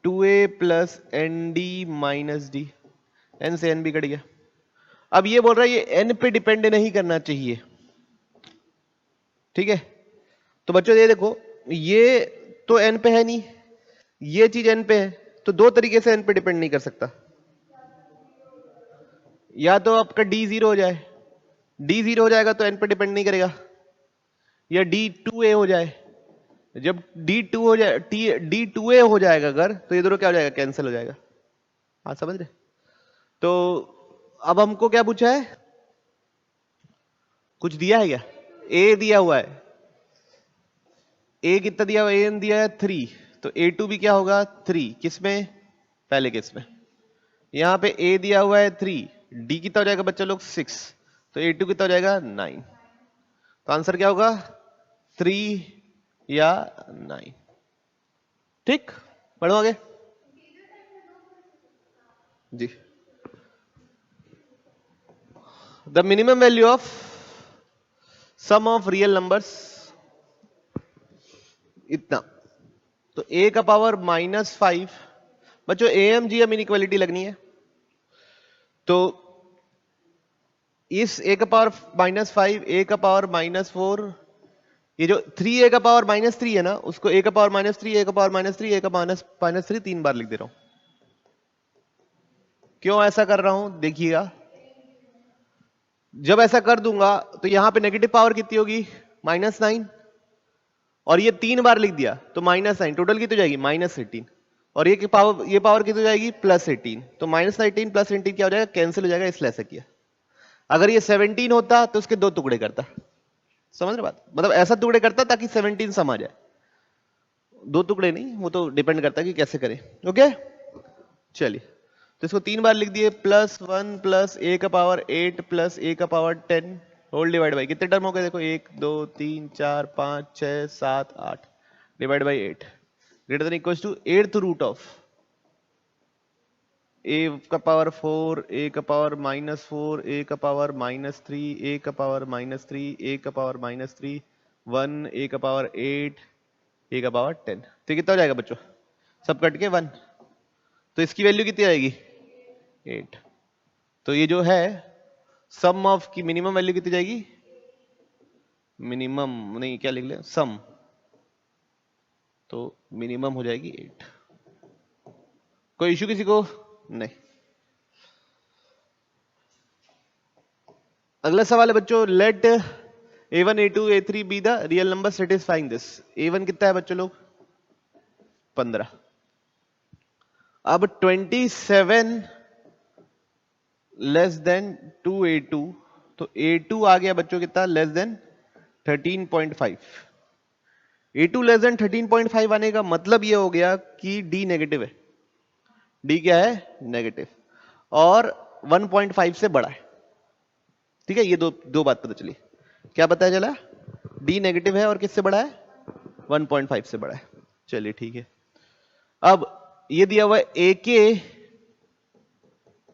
2a plus n d minus d, n से n भी कट गया। अब ये बोल रहा है ये n पे डिपेंड नहीं करना चाहिए, ठीक है। तो बच्चों ये देखो, ये तो n पे है नहीं, ये चीज n पे है, तो दो तरीके से n पे डिपेंड नहीं कर सकता। या तो आपका d 0 हो जाए, d 0 हो जाएगा तो n पे डिपेंड नहीं करेगा, या d 2a हो जाए। जब d 2 हो जाए, d 2a हो जाएगा अगर, तो ये दोनों क्या हो जाएगा, कैंसिल हो जाएगा। हाँ समझ रहे। तो अब हमको क्या पूछा है, कुछ दिया है क्या, a दिया हुआ है, a कितना दिया हुआ है, an दिया है 3, तो a2 भी क्या होगा 3, किसमें, पहले केस में। यहां पे a दिया हुआ है 3, d कितना हो जाएगा बच्चा लोग 6, तो a2 कितना हो जाएगा 9। तो आंसर क्या होगा 3 या 9, ठीक। बढ़ो आगे जी। The minimum value of sum of real numbers इतना, तो a का पावर -5, बच्चों AMGM इनइक्वालिटी लगनी है, तो इस a का पावर -5, a का पावर -4, ये जो 3a का पावर -3 है ना, उसको a का पावर -3, a का पावर -3, a का -3 3 बार लिख दे रहा हूं। क्यों ऐसा कर रहा हूं देखिएगा, जब ऐसा कर दूंगा तो यहां पे नेगेटिव पावर कितनी होगी, -9, और ये 3 बार लिख दिया तो -9, टोटल कितनी हो जाएगी -18, और ये पावर कितनी हो जाएगी +18, तो -19 + 18 क्या हो जाएगा, कैंसिल हो जाएगा, इसलिए ऐसा किया। अगर ये 17 होता तो उसके 2 टुकड़े करता, समझ रहे बात, मतलब ऐसा टुकड़े करता ताकि 17 सम आ जाए, 2 टुकड़े नहीं, वो तो डिपेंड करता है कि कैसे करें। ओके चलिए, तो इसको 3 बार लिख दिए, +1 + a का पावर 8 + a का पावर 10 होल डिवाइड बाई, कितने टर्म हो गए देखो, 1 2 3 4 5 6 7 8 divide by 8 greater than equals to 8th root of a का पावर 4, a का पावर -4, a का पावर -3, a का पावर -3, a का पावर -3, 1, a का पावर 8, a का पावर 10, तो कितना हो जाएगा बच्चों, सब कट के 1, तो इसकी वैल्यू कितनी आएगी 8, तो ये जो है सम ऑफ की मिनिमम वैल्यू कितनी जाएगी, मिनिमम नहीं क्या लिख ले, सम, तो मिनिमम हो जाएगी 8। कोई इशू किसी को नहीं। अगला सवाल है बच्चों, let a1 a2 a3 be the real number satisfying this. a1 कितना है बच्चों लोग, 15। अब 27 लेस देन 2a2, तो a2 आ गया बच्चों कितना, less than 13.5। a2 less than 13.5 आने का मतलब ये हो गया कि d नेगेटिव है, d क्या है, नेगेटिव, और 1.5 से बड़ा है। ठीक है, ये दो बात पता चली, क्या पता चला, d नेगेटिव है और किससे बड़ा है, 1.5 से बड़ा है। चलिए ठीक है, अब ये दिया हुआ है ak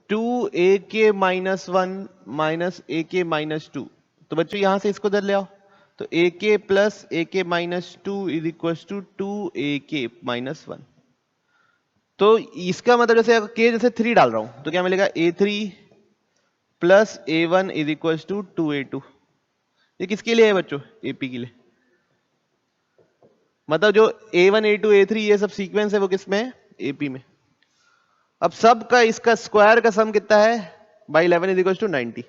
2ak-1 ak -2, तो बच्चों यहां से इसको इधर ले आओ, तो ak + ak -2 = 2ak -1, तो इसका मतलब जैसे k जैसे 3 डाल रहा हूं तो क्या मिलेगा, a3 + a1 = 2a2। ये किसके लिए है बच्चों, AP के लिए, मतलब जो a1 a2 a3 ये सब सीक्वेंस है वो किसमें है, AP में। अब सब का इसका स्क्वायर का सम कितना है, बाई 11 = 90।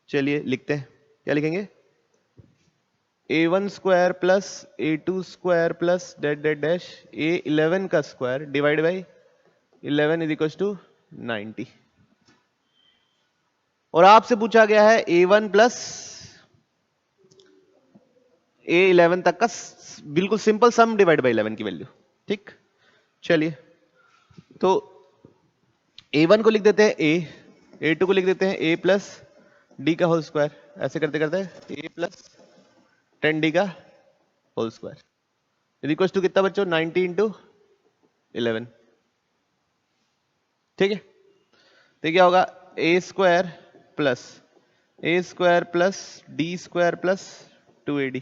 चलिए लिखते हैं, क्या लिखेंगे, a1 square plus a2 square plus dash dash dash a11 का स्क्वायर डिवाइड बाई 11 = 90। और आपसे पूछा गया है a1 प्लस a11 तक का बिल्कुल सिंपल सम डिवाइड बाई 11 की वैल्यू। ठीक, चलिए तो a1 को लिख देते हैं a, a2 को लिख देते हैं a प्लस डी का होल स्क्वायर, ऐसे करते करते a प्लस 10d का होल स्क्वायर इक्वल टू कितना बच्चों, 90 × 11। ठीक है, तो क्या होगा, a square plus D square plus 2ad।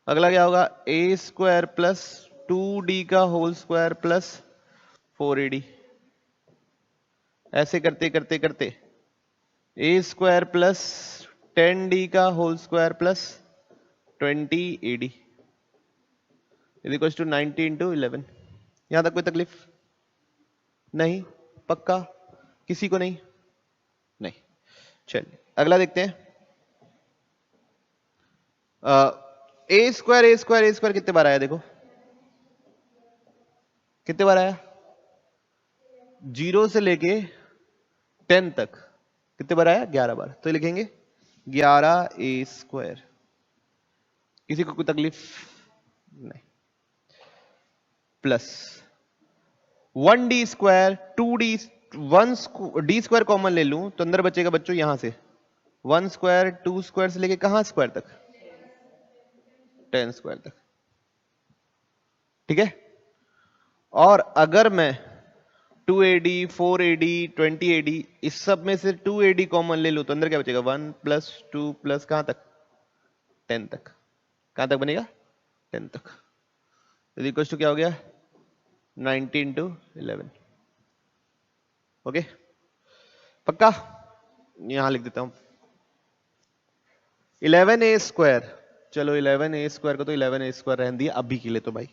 अगला क्या होगा, a स्क्वायर प्लस 2d का होल स्क्वायर प्लस 4ad। ऐसे करते करते करते a स्क्वायर प्लस 10d का whole square plus 20ad equal to 90 × 11। यहां तक कोई तकलीफ नहीं, पक्का, किसी को नहीं, नहीं। चलिए अगला देखते हैं, ए स्क्वायर कितने बार आया देखो, कितने बार आया, 0 से लेके 10 तक कितने बार आया, 11 बार, तो लिखेंगे 11a²। किसी को कोई तकलीफ नहीं, plus 1d², 2d, 1d² common ले लूं तो अंदर बचेगा बच्चों यहां से 1² 2² से लेके कहां स्क्वायर तक, 10² तक। ठीक है, और अगर मैं 2AD 4AD 20AD, इस सब में से 2AD कॉमन ले लो तो अंदर क्या बचेगा 1 + 2 + कहां तक 10 तक, कहां तक बनेगा 10 तक। इज इक्वल टू क्या हो गया 19 × 11। ओके पक्का, यहां लिख देता हूं 11A²। चलो 11A² को तो 11A² रहने दिया अभी के लिए तो भाई।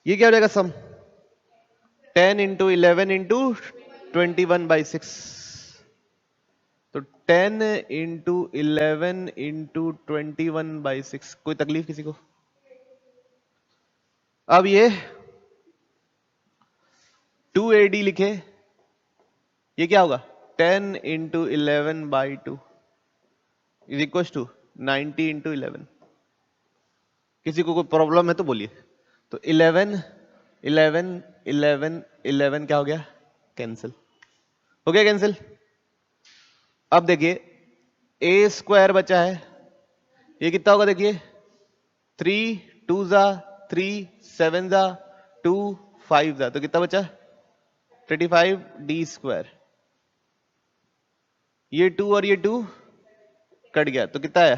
ये क्या हो जाएगा सम 10 × 11 × 21/6। तो 10 × 11 × 21/6। कोई तकलीफ किसी को? अब ये 2AD लिखे, ये क्या होगा 10 × 11/2 इज इक्वल टू 90 × 11। किसी को कोई प्रॉब्लम है तो बोलिए। तो 11 11 11 11 क्या हो गया कैंसिल हो गया, कैंसिल। अब देखिए A² बचा है, ये कितना होगा देखिए 3 2 ज़ा 3 7 ज़ा 2 5 ज़ा, तो कितना बचा 35D²। ये 2 और ये 2 कट गया तो कितना आया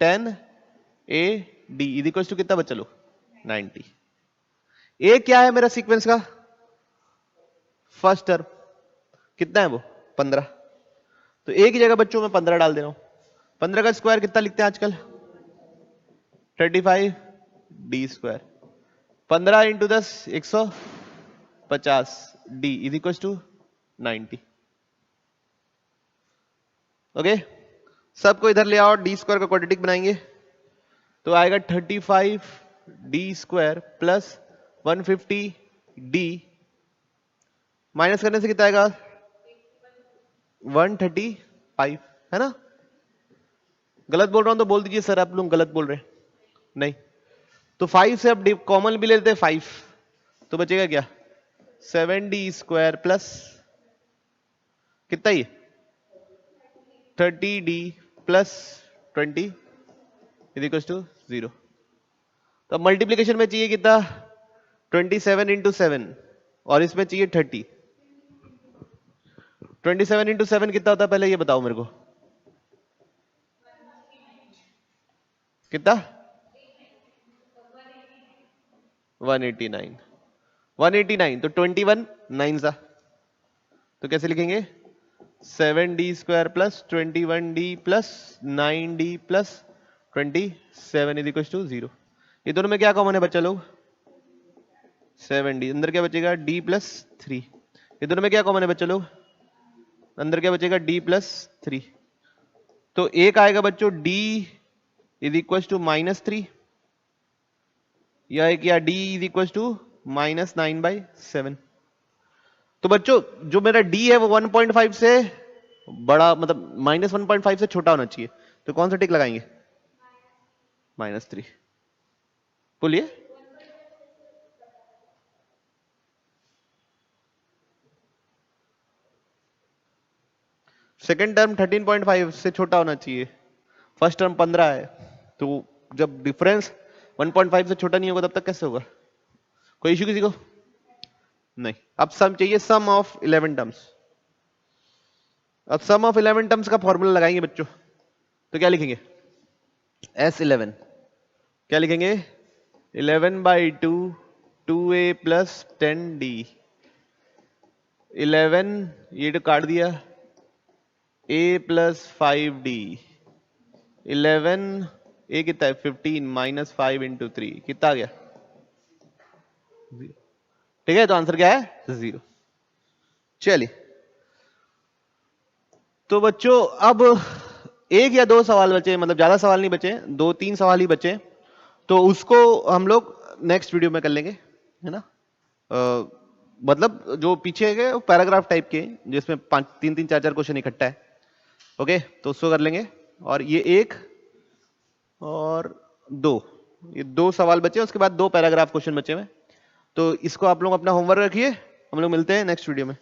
10AD इज इक्वल टू कितना बचा लो 90। ए क्या है मेरा सीक्वेंस का फर्स्ट टर्म, कितना है वो 15। तो ए की जगह बच्चों में 15 डाल दे रहा हूं। 15 का स्क्वायर कितना लिखते हैं आजकल 35D²। 15 × 10 150 D is equal to 90। Okay सबको इधर ले आओ, D² का क्वाड्रेटिक बनाएंगे तो आएगा 35D² + 150D, माइनस करने से कितना आएगा 135, है ना। गलत बोल रहा हूं तो बोल दीजिए सर आप लोग गलत बोल रहे हैं। नहीं तो 5 से अब कॉमन भी ले लेते हैं 5, तो बचेगा क्या 7D² प्लस कितना ही 30D + 20 इज इक्वल टू 0। तो अब मल्टीप्लीकेशन में चाहिए कितना 27 × 7 और इसमें चाहिए 30। 27 × 7 कितना होता है पहले ये बताओ मेरे को, कितना 189। 189 तो 21 9 सा, तो कैसे लिखेंगे 7D² + 21D + 9D + 27 is equal to 0। ये दोनों में क्या कॉमन है बच्चा लोग 7D, अंदर क्या बचेगा D + 3। ये दोनों में क्या कॉमन है बच्चा लोग, अंदर क्या बचेगा D + 3। तो एक आएगा बच्चों D इज इक्वल टू -3, या एक या D इज इक्वल टू -9/7। तो बच्चों जो मेरा D है वो 1.5 से बड़ा मतलब -1.5 से छोटा होना चाहिए, तो कौन सा टिक लगाएंगे -3। बोलिए सेकेंड टर्म 13.5 से छोटा होना चाहिए, फर्स्ट टर्म 15 है, तो जब डिफरेंस 1.5 से छोटा नहीं होगा तब तक कैसे होगा। कोई इश्यू किसी को नहीं। अब सम चाहिए सम ऑफ 11 टर्म्स। अब सम ऑफ 11 टर्म्स का फॉर्मूला लगाएंगे बच्चों, तो क्या लिखेंगे S11 क्या लिखेंगे 11/2 2A + 10D 11 ये तो काट दिया A + 5D 11 A कितना है 15 - 5 × 3 कितना आ गया 0। ठीक है तो आंसर क्या है 0। चलिए तो बच्चों अब एक या दो सवाल बचे, मतलब ज्यादा सवाल नहीं बचे, 2-3 सवाल ही बचे, तो उसको हम लोग नेक्स्ट वीडियो में कर लेंगे, है ना। मतलब जो पीछे है वो पैराग्राफ टाइप के जिसमें 3-3 4-4 क्वेश्चन इकट्ठा है। ओके तो उसको कर लेंगे। और ये 1 और 2 ये 2 सवाल बचे, उसके बाद 2 पैराग्राफ क्वेश्चन बचे हुए, तो इसको आप लोग अपना होमवर्क रखिए। हम लोग मिलते हैं नेक्स्ट वीडियो में।